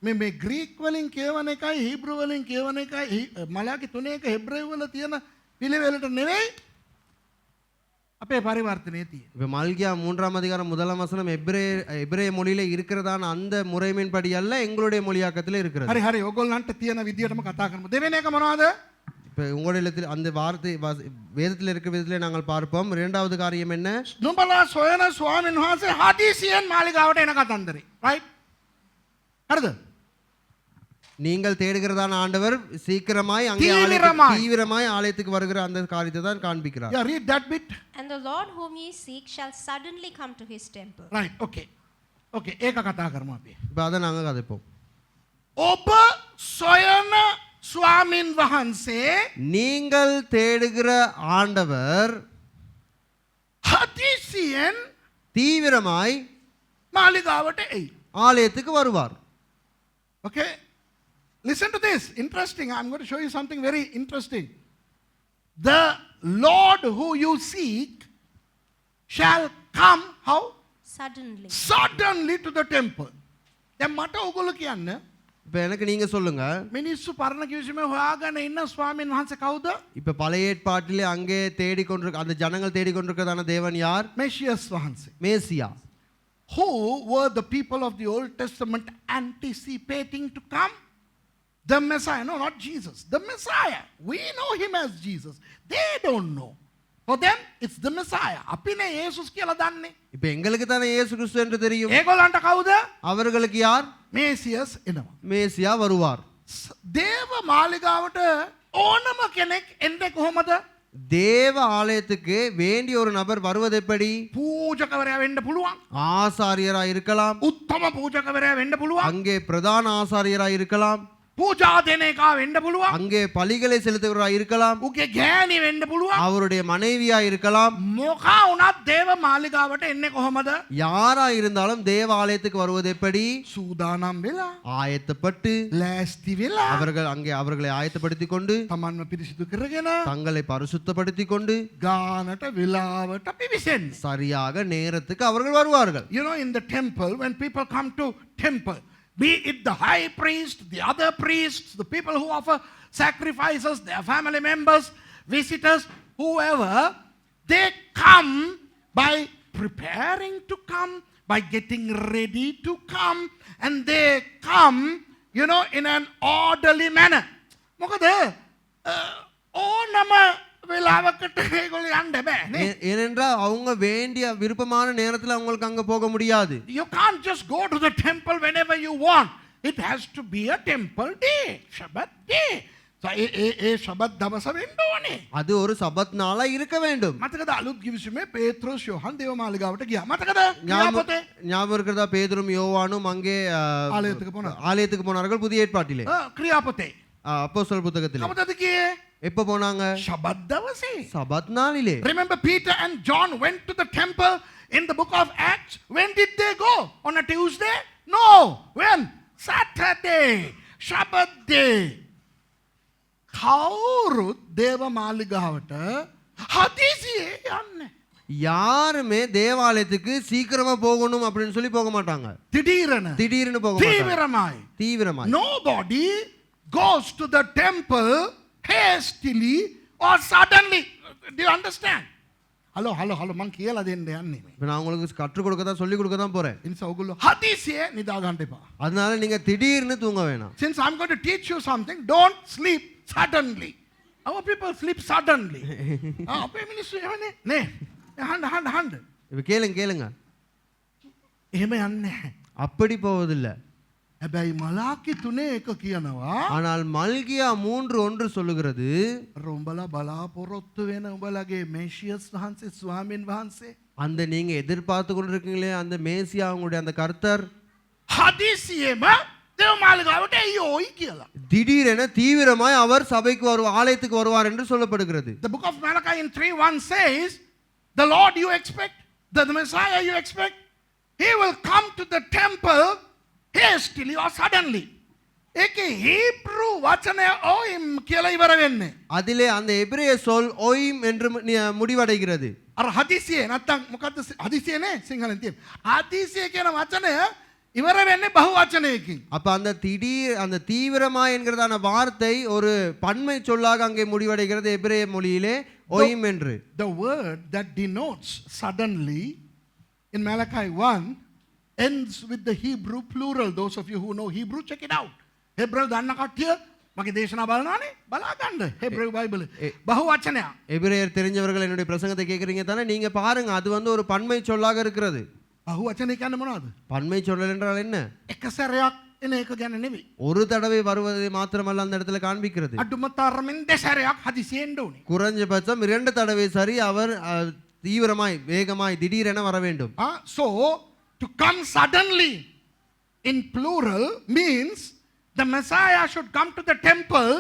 මේ ග්‍රීක වලින් කියවන එකයි හීබ්‍රු වලින් කියවන එකයි මලාකි 3:1 හෙබ්‍රේව වල තියෙන පිළිවෙලට නෙවෙයි අපේ පරිවර්තනයේ තියෙන.
இப்ப மல்கியா 3ஆம் அதிகாரம் 1ஆம் வசனம் எபிரேய மொழியில இருக்கிறதான அந்த முறைமையின்படி அல்ல எங்களுடைய மொழியாக்கத்தில் இருக்கிறது.
හරි හරි ඕගොල්ලන්ට තියෙන විදියටම කතා කරමු. දෙවෙනි එක මොනවද?
இப்ப உங்களிடத்தில் அந்த வார்த்தை வேதத்தில் இருக்கிற விதத்திலே நாங்கள் பார்ப்போம். இரண்டாவது காரியம் என்ன?
නුඹලා සොයන ස්වාමීන් වහන්සේ හදිසියෙන් මාලිගාවට එන කතන්දරේ. right? හරිද?
நீங்கள் தேடுகிறதான ஆண்டவர் சீக்கிரமாய் அங்கே தீவிரமாய் ஆலயத்துக்கு வருகிற அந்த காரியத்தை தான் காண்பிக்கிறார்.
Yeah, read that bit.
And the Lord whom ye seek shall suddenly come to his temple.
Right, okay. Okay, ඒක කතා කරමු අපි.
இப்ப அதை நாங்க கதைப்போம்.
ඔබ සොයන ස්වාමින් වහන්සේ
நீங்கள் தேடுகிற ஆண்டவர்
හදිසියෙන්
தீவிரமாய்
මාලිගාවට එයි.
ஆலயத்துக்கு வருவார்.
Okay? Listen to this. Interesting. I'm going to show you something very interesting. The Lord who you seek shall come how?
Suddenly.
Suddenly to the temple. දැන් මට ඔයගොල්ලෝ කියන්න
இப்ப எனக்கு நீங்க சொல்லுங்க,
මිනිස්සු පරණ කිවිසුමේ හොයාගෙන ඉන්න ස්වාමීන් වහන්සේ කවුද?
இப்ப பழைய ஏற்பாட்டிலே அங்கே தேடிக்கொண்டிருக்க அந்த ஜனங்கள் தேடிக்கொண்டிருக்கிறதான தேவன் யார்?
මෙෂියස් වහන්සේ.
மேசியா.
Who were the people of the Old Testament anticipating to come? The Messiah. No, not Jesus. The Messiah. We know him as Jesus. They don't know. For them, it's the Messiah. අපිනේ යේසුස් කියලා දන්නේ.
இப்ப எங்களுக்கு தானே இயேசு கிறிஸ்து என்று தெரியும்.
ඒගොල්ලන්ට කවුද?
அவர்களுக்கு யார்?
මේසියස් එනවා.
மேசியா வருவார்.
දේව මාලිගාවට ඕනම කෙනෙක් එන්නේ කොහොමද?
தேவ ஆலயத்துக்கு வேண்டிய ஒரு நபர் வருவது எப்படி?
පූජකවරයා වෙන්න පුළුවන්.
ஆசாரியராய் இருக்கலாம்.
උත්තම පූජකවරයා වෙන්න පුළුවන්.
அங்கே பிரதான ஆசாரியராய் இருக்கலாம்.
පූජා දෙන එකා වෙන්න පුළුවන්.
அங்கே பலிகளை செலுத்துகிறவராய் இருக்கலாம்.
උගේ ගෑණි වෙන්න පුළුවන්.
அவருடைய மனைவியாய் இருக்கலாம்.
මොකා වුණත් දේව මාලිගාවට එන්නේ කොහොමද?
யாரா இருந்தாலும் தேவ ஆலயத்துக்கு வருவது எப்படி?
සූදානම් වෙලා
ஆயத்தப்பட்டு
ලෑස්ති වෙලා
அவர்கள் அங்கே அவர்களை ஆயத்தப்படுத்திக் கொண்டு
තමන්ව පිරිසිදු කරගෙන
தங்களை பரிசுத்தப்படுத்திக் கொண்டு
ගානට වෙලාවට පිවිසෙන්න.
சரியாக நேரத்துக்கு அவர்கள் வருவார்கள்.
You know, in the temple, when people come to temple, be it the high priest, the other priests, the people who offer sacrifices, their family members, visitors, whoever, they come by preparing to come, by getting ready to come, and they come, in an orderly manner. මොකද ඕනම වෙලාවකට ඒගොල්ලෝ යන්න බෑ නේ.
ஏனென்றால் அவங்க வேண்டிய விருப்பமான நேரத்தில் அவங்களுக்கு அங்க போக முடியாது.
You can't just go to the temple whenever you want. It has to be a temple day, Shabbat day. So A Shabbat දවස වෙන්න ඕනේ.
அது ஒரு சபத் நாளா இருக்க வேண்டும்.
මතකද අලුත් කිවිසුමේ පේත්‍රෝස් යෝහන් දේව මාලිගාවට ගියා. මතකද? ක්‍රියාපොතේ
ஞாபகம் இருக்கிறதா? பேதுரும் யோவானும் அங்கே
ආලයத்துக்கு போனார்.
ஆலயத்துக்கு போனார்கள் புதிய ஏற்பாட்டிலே.
ක්‍රියාපොතේ.
அப்போஸ்தலர் புத்தகத்திலே.
කවදද ගියේ?
எப்ப போனாங்க?
Shabbat davase.
சபத் நாளிலே.
Remember, Peter and John went to the temple in the book of Acts. When did they go? On a Tuesday? No. When? Saturday. Shabbat day. කවුරුත් දේව මාලිගාවට හදිසියේ යන්නේ.
யாருமே தேவாலயத்துக்கு சீக்கிரமா போகணும் அப்படின்னு சொல்லி போக மாட்டாங்க.
திடீரென
திடீர்னு போக மாட்டாங்க.
தீவிரமாய்.
தீவிரமாய்.
Nobody goes to the temple hastily or suddenly. Do you understand? Hello මං කියලා දෙන්න යන්නේ.
இப்ப நான் உங்களுக்கு கற்றுக் கொடுக்க தான் சொல்லி கொடுக்க தான் போறேன்.
ඉතින් ඔයගොල්ලෝ හදිසියේ නිදා ගන්න එපා.
அதனால நீங்க திடீர்னு தூங்க வேணாம்.
Since I'm going to teach you something, don't sleep suddenly. Our people sleep suddenly. අපේ මිනිස්සු එහෙමනේ නේ. අහන්න.
இப்ப கேளுங்க.
එහෙම යන්නේ නැහැ.
அப்படி போவதில்லை.
හැබැයි මලාකි 3:1 කියනවා
ஆனால் மல்கியா 3:1 சொல்லுகிறது,
උඹලා බලාපොරොත්තු වෙන උඹලගේ මේෂියස් වහන්සේ ස්වාමීන් වහන්සේ
அந்த நீங்க எதிர்பார்த்து கொண்டிருக்கீங்களே அந்த மேசியா உங்களுடைய அந்த கர்த்தர்
හදිසියෙම දේව මාලිගාවට එයි කියලා.
திடீரென தீவிரமாய் அவர் சபைக்கு ஆலயத்துக்கு வருவார் என்று சொல்லப்படுகிறது.
The book of Malachi in 3:1 says, the Lord you expect, the Messiah you expect, he will come to the temple hastily or suddenly. ඒකේ හීබ්‍රු වචනය ඔයිම් කියලා ඉවර වෙන්නේ.
அதிலே அந்த எபிரேய சொல் ஒயிம் என்று முடிவடைகிறது.
අර හදිසියේ නැත්තම් මොකද්ද හදිසියනේ සිංහලෙන් තියෙන. හදිසිය කියන වචනය ඉවර වෙන්නේ බහුවචනයකින්.
அப்ப அந்த தீவிரமாய் என்கிறதான வார்த்தை ஒரு பன்மை சொல்லாக அங்கே முடிவடைகிறது எபிரேய மொழியிலே ஒயிம் என்று.
The word that denotes suddenly in Malachi 1 ends with the Hebrew plural. Those of you who know Hebrew, check it out. Hebrew දන්න කට්ටිය මගේ දේශනා බලනවානේ බලා ගන්න Hebrew Bible. බහුවචනය.
எபிரேயர் தெரிஞ்சவர்கள் என்னுடைய பிரசங்கத்தை கேக்குறீங்க தானே, நீங்க பாருங்க அது வந்து ஒரு பன்மை சொல்லாக இருக்கிறது.
බහුවචනය කියන්නේ මොනවද?
பன்மை சொல்லல் என்றால் என்ன?
එක සැරයක් එන එක ගැන නෙවෙයි.
ஒரு தடவை வருவதை மாத்திரமல்ல அந்த இடத்துல காண்பிக்கிறது.
අඩුම තරමින් දෙසරයක් හදිසියෙන් එන්න ඕනේ.
குறைஞ்சபட்சம் 2 தடவை சரி அவர் தீவிரமாய் வேகமாய் திடீரென வர வேண்டும்.
So to come suddenly in plural means the Messiah should come to the temple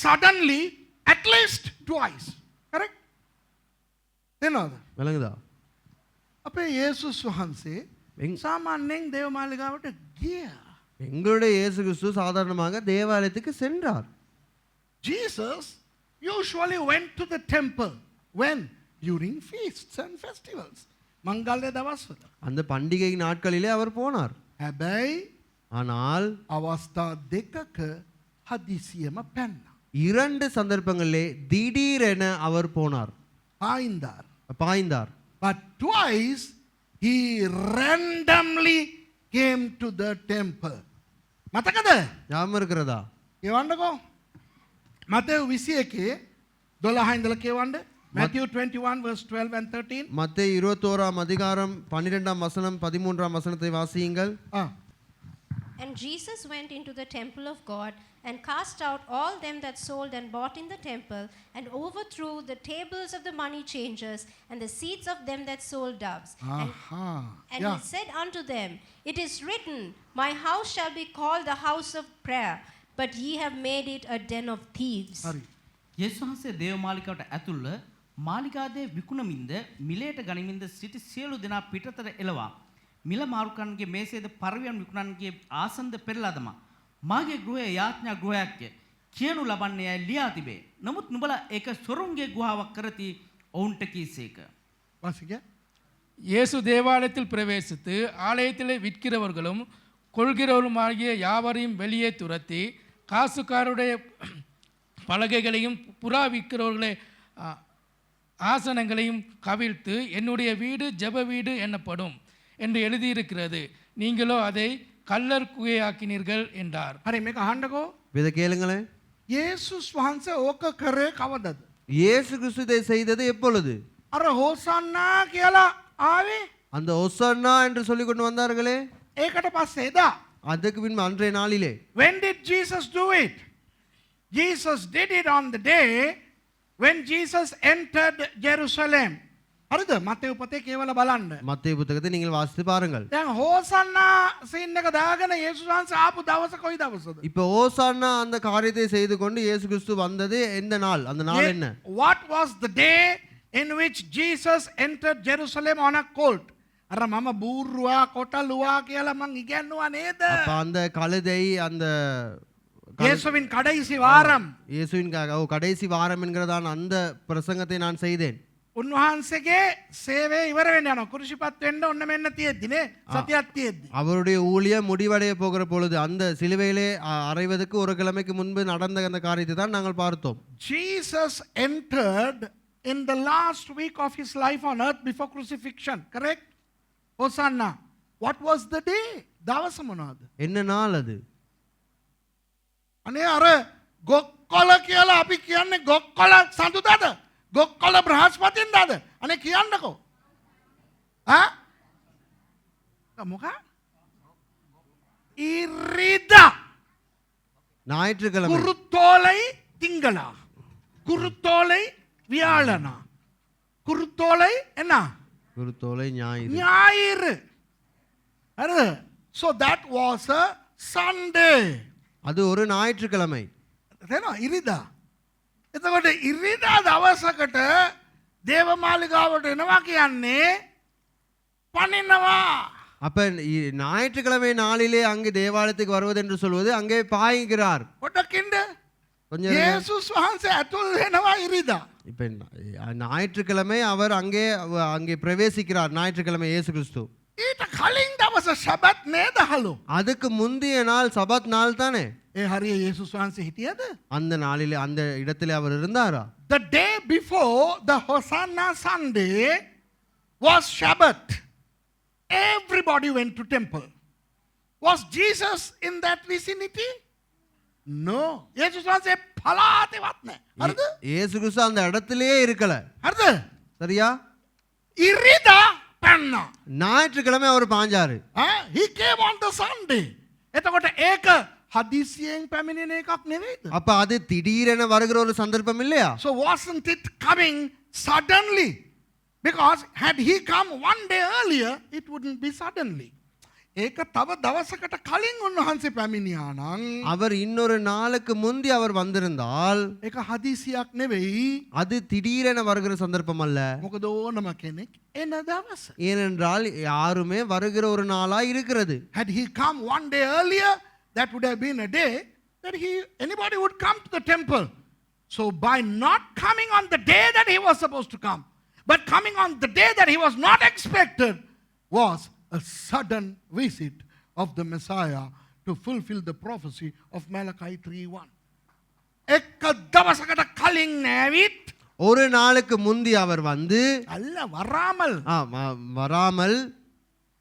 suddenly at least twice. Correct? එනවද?
விளங்குதா?
අපේ යේසුස් වහන්සේ සාමාන්‍යයෙන් දේව මාලිගාවට ගියා.
எங்களுடைய இயேசு கிறிஸ்து சாதாரணமாக தேவாலயத்துக்கு சென்றார்.
Jesus usually went to the temple when? During feasts and festivals. මංගල්‍ය දවස්වල.
அந்த பண்டிகை நாட்களிலே அவர் போனார்.
හැබැයි
ஆனால்
අවස්ථා දෙකක හදිසියම පැන්නා.
2 சந்தர்ப்பங்களிலே திடீரென அவர் போனார். பாய்ந்தார்.
But twice he randomly came to the temple. මතකද?
ஞாபகம் இருக்கிறதா?
කියවන්නකෝ. මතෙව් 21 12 ඉඳලා කියවන්න. Matthew 21 verse 12 and 13.
மத்தேயு 21ஆம் அதிகாரம் 12ஆம் வசனம் 13ஆம் வசனத்தை வாசியுங்கள்.
And Jesus went into the temple of God and cast out all them that sold and bought in the temple, and overthrew the tables of the money changers and the seats of them that sold doves. And he said unto them, it is written, my house shall be called the house of prayer, but ye have made it a den of thieves.
යේසුස් වහන්සේ දේව මාලිගාවට ඇතුළ මාලිගාවේ විකුණමින්ද මිලයට ගනිමින්ද සිටි සියලු දෙනා පිටතට එළවා මිල මාරුකන්ගේ මේසේද පරිවියන් විකුණන්ගේ ආසනද පෙරලා දමා මාගේ ගෘහය යාඥා ගෘහයක්ය කියනු ලබන්නේ යයි ලියා තිබේ. නමුත් නුඹලා ඒක සොරුන්ගේ ගුහාවක් කරති ඔවුන්ට කීසේක.
வாசிக்க.
இயேசு தேவாலயத்தில் பிரவேசித்து ஆலயத்திலே விற்கிறவர்களும் கொள்கிறவர்களுமாகிய யாவரையும் வெளியே துரத்தி காசுக்காருடைய பலகைகளையும் புறா விற்கிறவர்களே ஆசனங்களையும் கவிழ்த்து என்னுடைய வீடு ஜெப வீடு என்னப்படும் என்று எழுதியிருக்கிறது, நீங்களோ அதை கல்லர் குகையாக்கினீர்கள் என்றார்.
හරි මේක අහන්නකෝ.
இத கேளுங்களேன்.
යේසුස් වහන්සේ ඕක කරේ කවදද?
இயேசு கிறிஸ்து இதை செய்தது எப்பொழுது?
අර හෝසන්නා කියලා ආවේ.
அந்த ஒசன்னா என்று சொல்லிக் கொண்டு வந்தார்களே,
ඒකට පස්සේ එදා.
அதுக்கு பின்பு அன்றைய நாளிலே.
When did Jesus do it? Jesus did it on the day when Jesus entered Jerusalem. හරිද? මතේ උපතේ කියවලා බලන්න.
மத்தேயு புத்தகத்தை நீங்கள் வாசித்து பாருங்கள்.
දැන් හෝසන්නා සීන් එක දාගෙන යේසුස් වහන්සේ ආපු දවස කොයි දවසද?
இப்போ ஓசானா அந்த காரியத்தை செய்து கொண்டு இயேசு கிறிஸ்து வந்தது எந்த நாள்? அந்த நாள் என்ன?
What was the day in which Jesus entered Jerusalem on a colt? අර මම බූරුවා කොටලුවා කියලා මං ඉගැන්නුවා නේද?
அப்ப அந்த கழுதை அந்த
යේසුவின் கடைசி வாரம்
இயேசுவின் கடைசி வாரம் என்கிறதான அந்த பிரசங்கத்தை நான் செய்தேன்.
උන්වහන්සේගේ සේවය ඉවර වෙන්න යනවා. කුරුසිපත් වෙන්න ඔන්න මෙන්න තියෙද්දි නේ. සතියක් තියෙද්දි.
அவருடைய ஊழியம் முடிவடைய போகிற பொழுது அந்த சிலுவையிலே அறைவதற்கு ஒரு கிழமைக்கு முன்பு நடந்த அந்த காரியத்தை தான் நாங்கள் பார்த்தோம்.
Jesus entered in the last week of his life on earth before crucifixion. Correct? Hosanna. What was the day? දවස මොනවද?
என்ன நாள் அது?
අනේ අර ගොක්කොල කියලා අපි කියන්නේ ගොක්කොල සඳුදාද? ගොක්කොල බ්‍රහස්පතින්දාද? අනේ කියන්නකෝ. ආ? මොකක්? ඉරිදා.
ஞாயிற்றுக்கிழமை.
குருத்தோலை திங்களா, குருத்தோலை வியாழனா, குருத்தோலை என்ன?
குருத்தோலை ஞாயிறு.
ஞாயிறு. So that was a Sunday.
அது ஒரு ஞாயிற்றுக்கிழமை.
තේනවා ඉරිදා. එතකොට ඉරිදා දවසකට දේවමාලිගාවට එනවා කියන්නේ පනිනවා.
அப்ப ஞாயிற்றுக்கிழமை நாளிலே அங்கே தேவாலயத்துக்கு வருவது என்று சொல்வது அங்கே பாய்கிறார்.
පොඩකින්ද
கொஞ்சம்
යේසුස් වහන්සේ ඇතුල් වෙනවා ඉරිදා.
இப்ப ஞாயிற்றுக்கிழமை அவர் அங்கே பிரவேசிக்கிறார். ஞாயிற்றுக்கிழமை இயேசு கிறிஸ்து.
ඊට කලින් දවස සබත් නේදහලු.
அதுக்கு முந்தைய நாள் சபத் நாள் தானே?
ඒ හරිය යේසුස් වහන්සේ හිටියද?
அந்த நாளிலே அந்த இடத்திலே அவர் இருந்தாரா?
The day before the Hosanna Sunday was Shabbat. Everybody went to temple. Was Jesus in that vicinity? No. යේසුස් වහන්සේ පලාතේවත් නැහැ. හරිද?
இயேசு கிறிஸ்து அந்த இடத்திலே இருக்கல.
හරිද?
சரியா?
ඉරිදා පැන්නා.
ஞாயிற்றுக்கிழமை அவர் பாஞ்சாரு.
He came on the Sunday. එතකොට ඒක හදිසියෙන් පැමිණෙන එකක් නෙවෙයිද?
அப்ப அது திடீரென வருகிற ஒரு சந்தர்ப்பம் இல்லையா?
So wasn't it coming suddenly? Because had he come one day earlier, it wouldn't be suddenly. ඒක තව දවසකට කලින් උන්වහන්සේ පැමිණියා නම්
அவர் இன்னொரு நாளுக்கு முந்தி அவர் வந்திருந்தால்
ඒක හදිසියක් නෙවෙයි.
அது திடீரென வருகிற சந்தர்ப்பம் அல்ல.
මොකද ඕනම කෙනෙක් එන දවස.
ஏனென்றால் யாருமே வருகிற ஒரு நாளா இருக்கிறது.
Had he come one day earlier, that would have been a day that anybody would come to the temple. So by not coming on the day that he was supposed to come, but coming on the day that he was not expected, was a sudden visit of the Messiah to fulfill the prophecy of Malachi 3:1. එක දවසකට කලින් නැවිත්
ஒரு நாளுக்கு முந்தி அவர் வந்து
අල්ල වරාමල්
வராமல்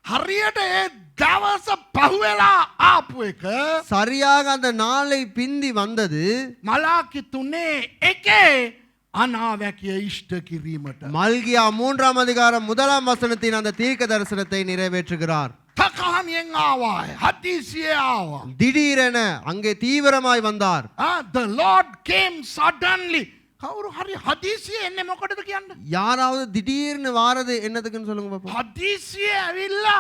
හරියට ඒ දවස පහුවෙලා ආපු එක
சரியாக அந்த நாளை பிந்தி வந்தது
මලාකි 3:1 අනාවැකිය ඉෂ්ට කිරීමට.
மல்கியா 3ஆம் அதிகாரம் 1ஆம் வசனத்தின் அந்த தீர்க்க தரிசனத்தை நிறைவேற்றுகிறார்.
තකාමියෙන් ආවාය. හදිසියේ ආවා.
திடீரென அங்கே தீவிரமாய் வந்தார்.
The Lord came suddenly. කවුරු හරි හදිසියේ එන්නේ මොකටද කියන්න?
யாராவது திடீர்னு வாரது என்னதுக்குன்னு சொல்லுங்க பாப்போம்.
හදිසියේ ඇවිල්ලා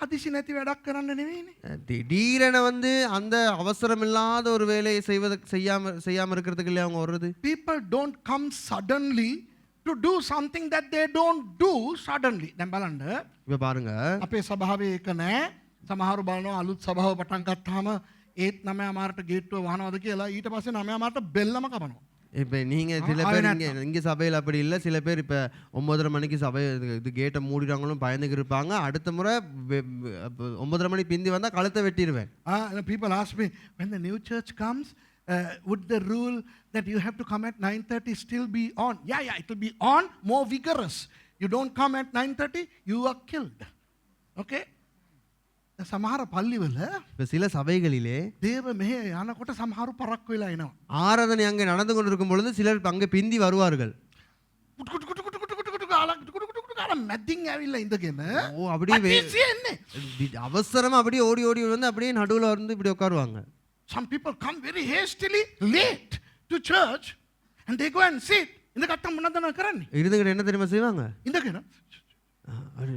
හදිසි නැති වැඩක් කරන්න නෙවෙයිනේ.
திடீரென வந்து அந்த அவசரம் இல்லாத ஒரு வேலையை செய்யாம இருக்கிறதுக்கு இல்லையா அவங்க வர்றது?
People don't come suddenly to do something that they don't do suddenly. දැන් බලන්න.
இப்ப பாருங்க.
අපේ සභාවේ එක නෑ. සමහරු බලනවා අලුත් සභාව පටන් ගත්තාම ඒත් 9 මාරට ගේට්ටුව වහනවද කියලා ඊට පස්සේ 9 මාරට බෙල්ලම කපනවා.
இப்போ நீங்கள் சில பேர் இங்கே சபையில் அப்படி இல்லை. சில பேர் இப்போ 9:30 மணிக்கு சபை இது கேட்டை மூடிட்டாங்களும் பயந்துக்கு இருப்பாங்க. அடுத்த முறை 9:30 மணி பிந்தி வந்தால் கழுத்தை வெட்டிடுவேன்.
People ask me, when the new church comes, would the rule that you have to come at 9:30 still be on? Yeah, it will be on, more vigorous. You don't come at 9:30, you are killed. Okay? සමහර පල්ලිවල
இப்போ சில சபைகளிலே
දේව මෙහෙ යනකොට සමහරු පරක්කු වෙලා එනවා.
ஆராதனை அங்கே நடந்து கொண்டிருக்கும் பொழுது சிலர் அங்கே பிந்தி வருவார்கள்.
මැදින් ඇවිල්ලා ඉඳගෙන
ஓ அப்படியே
හදිසියේ එන්නේ.
அவசரமா அப்படியே ஓடி ஓடி வந்து அப்படியே நடுவில் வந்து இப்படி உட்காருவாங்க.
Some people come very hastily late to church and they go and sit ඉඳගත්තම මොනවද කරන්නේ?
இருந்துகிட்டு என்ன தெரியுமா செய்வாங்க?
ඉඳගෙන
அப்படி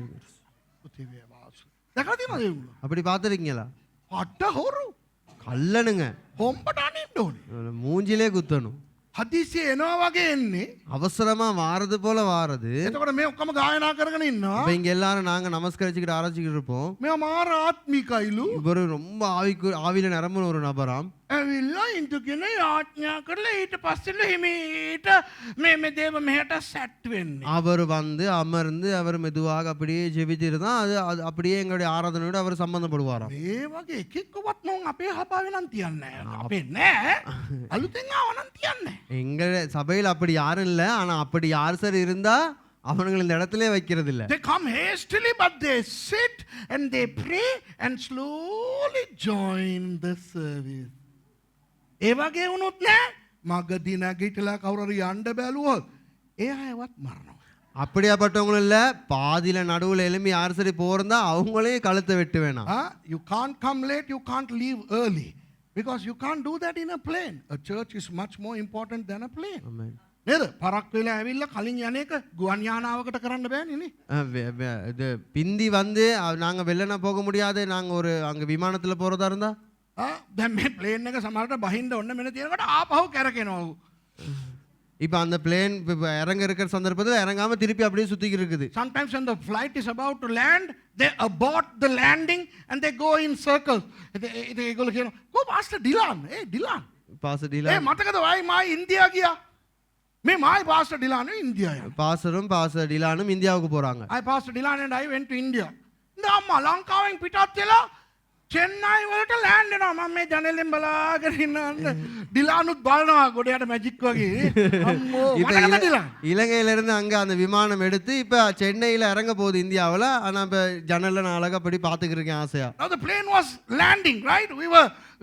පුතේ වේවාස. දැකලා තියෙනවද ඒ උඹ?
அப்படி பார்த்துருக்கீங்களா?
අට හොරු.
கல்லனுங்க
හොම්බට අනින්න ඕනේ.
மூஞ்சிலே குத்தணும்.
හදිසියෙ එනවා වගේ එන්නේ.
அவசரமா வாரது போல வாரது.
එතකොට මේ ඔක්කොම ගායනා කරගෙන ඉන්නවා.
இப்ப இங்க எல்லாரும் நாங்க நமஸ்கரிச்சுக்கிட்டு ஆராய்ச்சிக்கிட்டு இருப்போம்.
මේ මාර ආත්මිකයිලු.
இவர் ரொம்ப ஆவியில நிரம்பின ஒரு நபராம்.
ඇවිල්ලා ඉන්දුගෙන යාඥා කරලා ඊට පස්සෙල්ල හිමීට මේ දේව මෙහෙට සැට් වෙන්නේ.
அவர் வந்து அமர்ந்து அவர் மெதுவாக அப்படியே ஜெபிச்சிட்டு தான் அது அப்படியே எங்களுடைய ஆராதனையோடு அவர் சம்பந்தப்படுவாராம்.
මේ වගේ එකෙක්වත් මම අපේ හපාවේ නම් තියන්නේ නැහැ. අපේ නෑ. අලුතෙන් ආව නම් තියන්නේ.
எங்க சபையில் அப்படி யாரும் இல்லை, ஆனா அப்படி யார் சார் இருந்தா அவனுங்களை இந்த இடத்திலே வைக்கிறது இல்ல.
They come hastily but they sit and they pray and slowly join the service. ඒ වගේ වුණොත් නෑ මගදී නැගිටලා කවුරු හරි යන්න බැලුවොත් ඒ අයවත් මරනවා.
அப்படியாப்பட்டவங்களும் இல்ல, பாதியில நடுவுல எலும்பி யார் சரி போறதா அவங்களே கழுத்தை வெட்டு வேணாம்.
You can't come late, you can't leave early because you can't do that in a plane. A church is much more important than a plane.
Amen.
නේද? පරක් වෙලා ඇවිල්ලා කලින් යන එක ගුවන් යානාවකට කරන්න බෑනේ නේ.
இது பிந்தி வந்து நாங்க வெள்ளனா போக முடியாது, நாங்க ஒரு அங்க விமானத்துல போறதா இருந்தா
දැන් මේ ප්ලේන් එක සමහරට බහින්න ඔන්න මෙන්න තියෙනකොට ආපහු කැරකෙනවා.
இப்போ அந்த பிளேன் இறங்க இருக்கிற சந்தர்ப்பத்தில் இறங்காம திருப்பி அப்படியே சுத்திக்கிட்டு இருக்குது.
Sometimes when the flight is about to land, they abort the landing and they go in circles. ඒගොල්ලෝ කියනවා, "කො පාස්ටර් ඩිලාන්, ඩිලාන්."
பாஸ்டர் டிலான்
මතකද වයි මායි ඉන්දියා ගියා. මේ මායි පාස්ටර් ඩිලාන් ඉන්දියා යනවා.
பாஸ்டரும் பாஸ்டர் டிலானும் இந்தியாவுக்கு போறாங்க.
I pastor Dylan and I went to India. අම්මා ලංකාවෙන් පිටත් වෙලා චෙන්නයි වලට ලෑන්ඩ් වෙනවා. මම මේ ජනෙලෙන් බලාගෙන ඉන්නවා. ඩිලානුත් බලනවා ගොඩයට මැජික් වගේ. අම්මෝ
இப்ப
මතකද ඩිලාන්?
இலங்கையில இருந்து அங்க அந்த விமானம் எடுத்து இப்ப சென்னையில இறங்க போகுது இந்தியாவுல. ஆனா இப்ப ஜன்னல்ல நான் அழகா படி பாத்துக்கிட்டு இருக்கேன் ஆசையா.
Now the plane was landing, right?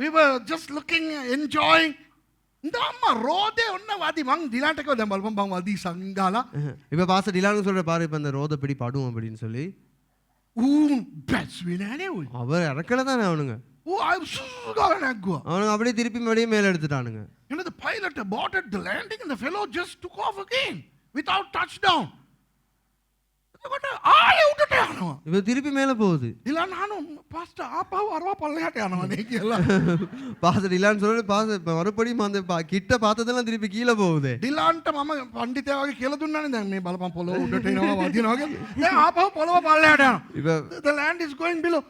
We were just looking, enjoying. இந்த அம்மா ரோதே ஒன்ன வாதி வாங்க டிலான்ட்ட கோ දැන් බලපන් බං வாதி සංගාලා.
இப்ப பாஸ்டர் டிலானு சொல்ற பாரு, இப்ப அந்த ரோத பிடி படும் அப்படின்னு சொல்லி
බැස් වෙනනේ ඔය.
அவர் இறக்கல தானே அவனுங்க.
I ගාලා නැග්ගුවා.
அவனுங்க அப்படியே திருப்பி மறுபடியும் மேல எடுத்துட்டானுங்க.
You know, the pilot aborted the landing and the fellow just took off again without touchdown. එතකොට ආයෙ උඩට යනවා.
இப்ப திருப்பி மேல போகுது.
ඩිලාන් අහනවා පාස්ටර් ආපහු අරවා පල්ලෙහාට යනවනේ කියලා.
பாஸ்டர் டிலான்னு சொல்றது பாஸ்டர் இப்ப மறுபடியும் அந்த கிட்ட பார்த்ததெல்லாம் திருப்பி கீழே போகுது.
ඩිලාන්ට මම පඬිතයා වගේ කියලා දුන්නානේ දැන් මේ බලපන් පොළොව උඩට එනවා වදිනවා කියලා. දැන් ආපහු පොළොව පල්ලෙහාට යනවා.
இப்ப
The land is going below.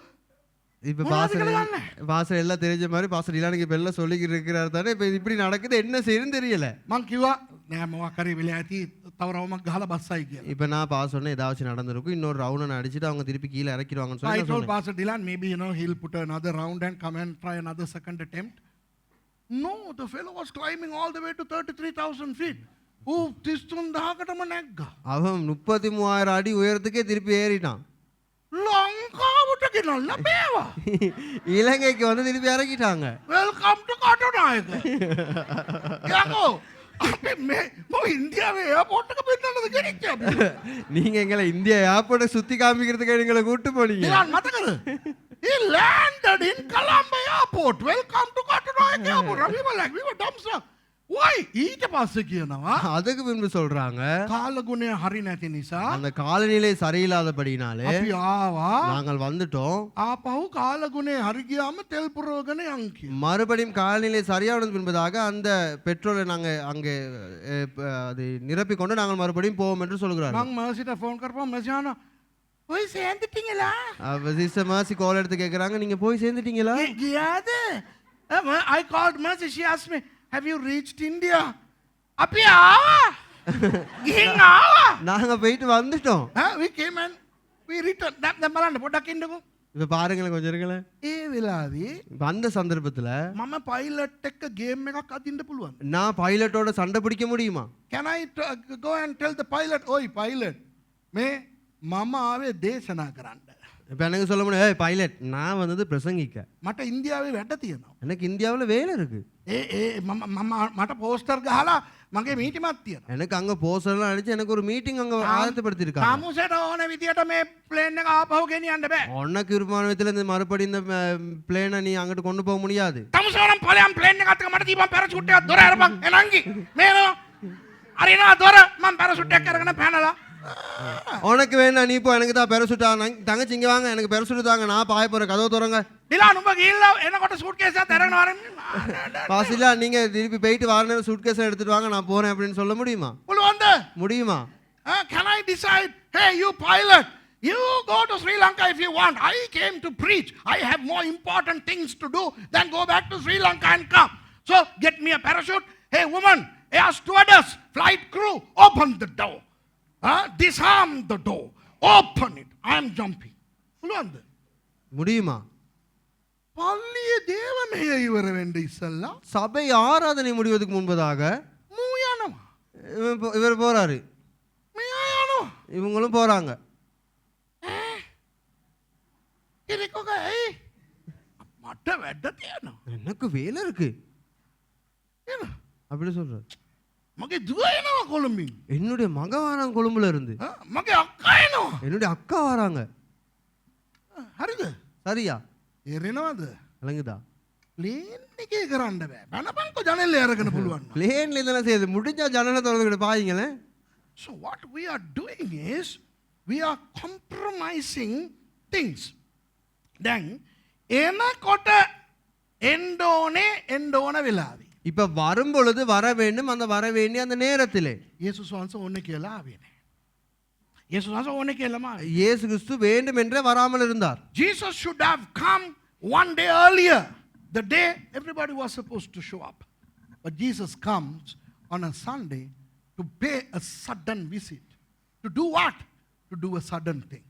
இப்ப
මොනවද
பாஸ்டர்
කියලා දන්නේ?
பாஸ்டர் எல்லாம் தெரிஞ்ச மாதிரி பாஸ்டர் டிலானுக்கு இப்ப எல்லாம் சொல்லிக்கிட்டு இருக்கிறாரு தானே. இப்ப இப்படி நடக்குது, என்ன செய்யணும்னு தெரியல.
මං කිව්වා නෑ මොකක් හරි වෙලා ඇති තව රවුමක් ගහලා බස්සයි කියලා.
இப்ப நான் பாஸ் சொன்னேன் ஏதாச்சும் நடந்திருக்கும், இன்னொரு ரவுண்ட் அடிச்சுட்டு அவங்க திருப்பி கீழே இறக்கிடுவாங்கன்னு
I
சொல்லி நான்
told
சொன்னேன்.
Pastor Dylan, maybe he'll put another round and come and try another second attempt. No, the fellow was climbing all the way to 33,000 feet. 33,000කටම නැග්ගා.
அவன் 33,000 அடி உயரத்துக்கே திருப்பி ஏறிட்டான்.
ලංකාවට ගෙනල්ලා බෑවා.
இலங்கைக்கு வந்து திருப்பி இறக்கிட்டாங்க.
Welcome to Katunayake. යකෝ අපි මේ මො ඉන්දියාවේ එයාපෝට් එක පෙන්නන්නද ගෙනිච්ච අපි.
நீங்க எங்களை இந்தியா ஏர்போர்ட்டை சுத்தி காமிக்கிறதுக்கு எங்களை கூட்டு போனீங்க.
ඩිලාන් මතකද? He landed in Colombo airport. Welcome to Katunayake airport. We were like, we were dumbstruck. Why? ඊට පස්සේ කියනවා
அதுக்கு பின்பு சொல்றாங்க,
කාලගුණය හරි නැති නිසා
அந்த காலநிலை சரியில்லாதபடினாலே
අපි ආවා.
நாங்கள் வந்துட்டோம்.
ආපහු කාලගුණේ හරි ගියාම තෙල් පුරවගෙන යන් කියලා.
மறுபடியும் காலநிலை சரியானது பின்பதாக அந்த பெட்ரோலை நாங்கள் அங்கே அதை நிரப்பி கொண்டு நாங்கள் மறுபடியும் போவோம் என்று சொல்கிறார்.
මං මර්සිට ෆෝන් කරපුවා මර්සි අහනවා ඔය සෑන්දිටිங்களா?
சிஸ்டர் மாசி கால் எடுத்து கேட்குறாங்க, நீங்க போய் சேர்ந்துட்டீங்களா?
ගියාද? I called Mercy. She asked me, have you reached India? අපි ආවා. ගිහින් ආවා.
நாங்க போயிட்டு வந்துட்டோம்.
We came and we returned. දැන් බලන්න පොඩ්ඩක් ඉන්නකෝ.
இப்ப பாருங்களேன், கொஞ்சம் இருங்களேன்.
ඒ වෙලාවේ
இப்ப அந்த சந்தர்ப்பத்துல
මම පයිලට් එක්ක ගේම් එකක් අදින්න පුළුවන්.
நான் பைலட்டோட சண்டை பிடிக்க முடியுமா?
Can I go and tell the pilot, "Oi pilot, මේ මම ආවේ දේශනා කරන්න."
இப்ப எனக்கு சொல்ல முடியும், ஏய் பைலட் நான் வந்தது பிரசங்கிக்க,
මට ඉන්දියාවේ වැඩ තියෙනවා.
எனக்கு இந்தியாவுல வேலை இருக்கு.
මට පෝස්ටර් ගහලා මගේ මීටිමක් තියෙනවා.
எனக்கு அங்க போஸ்டர்லாம் அடிச்சு எனக்கு ஒரு மீட்டிங் அங்க ஆயத்தப்படுத்திருக்காங்க.
තාමුසට ඕන විදියට මේ ප්ලේන් එක ආපහු ගෙනියන්න බෑ.
உனக்கு விருப்பமான விதத்துல இந்த மறுபடியும் இந்த பிளேனை நீ அங்கிட்டு கொண்டு போக முடியாது.
තාමුසනම් ඵලයන් ප්ලේන් එක අතක මට දීපන් පැරචුට් එකක් දොර අරපන් එනංගි. මේ අරිනවා දොර මම පැරෂුට් එකක් අරගෙන පැනලා.
உனக்கு வேணா நீ போ, எனக்கு தான் பெருசுட்டா. தங்கச்சி இங்க வாங்க, எனக்கு பெருசுட்டு தாங்க, நான் பாய போறேன், கதவு திறங்க.
දිලාන් උඹ ගිහිල්ලා එනකොට සූට්කේස් එකක් අරගෙන වරන්.
பாசிலா நீங்க திருப்பி போயிட்டு வர நேரம் சூட்கேஸ் எடுத்துட்டு வாங்க, நான் போறேன் அப்படின்னு சொல்ல முடியுமா?
පුළුවන්ද?
முடியுமா?
Can I decide, hey you pilot, you go to Sri Lanka if you want. I came to preach. I have more important things to do than go back to Sri Lanka and come. So get me a parachute. Hey woman, air stewardess, flight crew, open the door. Disarm the door. Open it. I am jumping. පුළුවන්ද?
முடியுமா?
පල්ලියේ දේව මෙහෙය ඉවර වෙන්න ඉස්සල්ලා
சபை ஆராதனை முடிவதற்கு முன்பதாக
මූ යනවා.
இவர் போறாரு,
මෙයා යනවා.
இவங்களும் போறாங்க.
කිරිකොක ඇයි? මට වැඩ තියෙනවා.
எனக்கு வேலை இருக்கு
එන.
அப்படி சொல்றாரு.
මගේ දුව එනවා කොළඹින්.
என்னுடைய மக வராங்க கொழும்புல இருந்து,
මගේ අක්කා එනවා.
என்னுடைய அக்கா வராங்க.
හරිද?
சரியா?
එරෙනවද?
விளங்குதா?
ප්ලේන් එකේ කරන්න බෑ. බනපන්කො ජනෙල්ල අරගෙන පුළුවන්.
பிளேன்ல இதெல்லாம் செய்யுது, முடிஞ்சா ஜன்னலை திறந்துக்கிட்டு பாயுங்களேன்.
So what we are doing is we are compromising things. දැන් එනකොට එන්න ඕන වෙලාවේ.
இப்ப வரும் பொழுது வர வேண்டும், அந்த வர வேண்டிய அந்த நேரத்திலே.
යේසුස් වහන්සේ ඕනේ කියලා ආවේ නැහැ. යේසුස් වහන්සේ ඕනේ කියලාම ආවේ.
இயேசு கிறிஸ்து வேண்டும் என்றே வராமல் இருந்தார்.
Jesus should have come one day earlier, the day everybody was supposed to show up. But Jesus comes on a Sunday to pay a sudden visit. To do what? To do a sudden thing.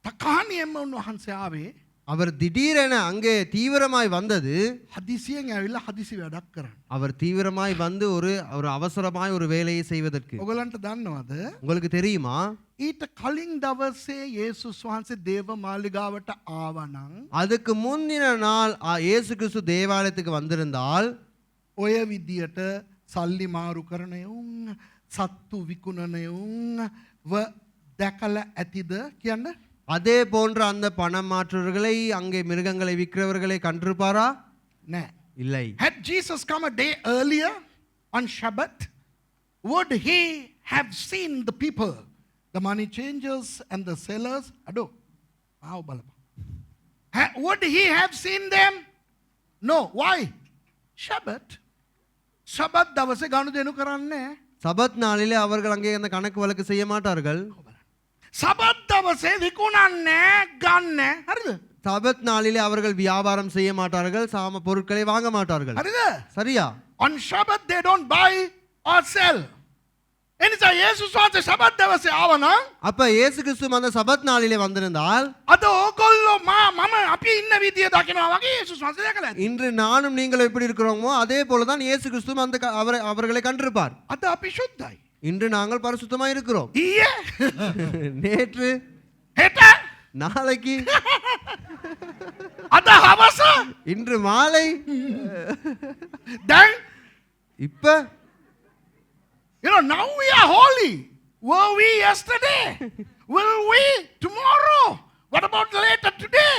තකහනියෙම උන්වහන්සේ ආවේ
அவர் திடீரென அங்கே தீவிரமாய் வந்தது.
හදිසියෙන් ඇවිල්ලා හදිසි වැඩක් කරන්න.
அவர் தீவிரமாய் வந்து ஒரு அவசரமாய் ஒரு வேலையை செய்வதற்கு.
ඔයගලන්ට දන්නවද?
உங்களுக்கு தெரியுமா?
ඊට කලින් දවසේ යේසුස් වහන්සේ දේව මාලිගාවට ආවනම්
அதுக்கு முந்தின நாள் இயேசு கிறிஸ்து தேவாலயத்துக்கு வந்திருந்தால்
ඔය විදියට සල්ලි මාරු කරනයුන් සත්තු විකුණනයුන් දැකලා ඇතිද කියන්න?
அதே போன்ற அந்த பணம் மாற்றுவர்களை, அங்கே மிருகங்களை விற்கிறவர்களை கண்டிருப்பாரா?
නෑ.
இல்லை.
Had Jesus come a day earlier on Shabbat, would he have seen the people, the money changers and the sellers? Ado, ආව බලපන්. Would he have seen them? No. Why? Shabbat. Shabbat දවසේ ගනුදෙනු කරන්නේ.
சபத் நாளிலே அவர்கள் அங்கே அந்த கணக்கு வழக்கு செய்ய மாட்டார்கள்.
සබත් දවසේ විකුණන්නේ ගන්න. හරිද?
சபத் நாளிலே அவர்கள் வியாபாரம் செய்ய மாட்டார்கள், சாம பொருட்களை வாங்க மாட்டார்கள்.
හරිද?
சரியா?
On Shabbat they don't buy or sell. එනිසා යේසුස් වහන්සේ සබත් දවසේ ආවනම්
அப்ப இயேசு கிறிஸ்து அந்த சபத் நாளிலே வந்திருந்தால்
අද ඕගොල්ලෝ මම අපි ඉන්න විදිය දකිනවා වගේ යේසුස් වහන්සේ දැකලා ඇති.
இன்று நானும் நீங்கள் எப்படி இருக்கிறோமோ அதே போலதான் இயேசு கிறிஸ்து அந்த அவர்களை கண்டிருப்பார்.
අද අපි සුද්ධයි.
இன்று நாங்கள் பரிசுத்தமாய் இருக்கிறோம்.
ඊයේ
நேற்று,
හෙට
நாளைக்கு,
අද හවස
இன்று மாலை,
දැන්
இப்ப
now we are holy. Were we yesterday? Will we tomorrow? What about later today?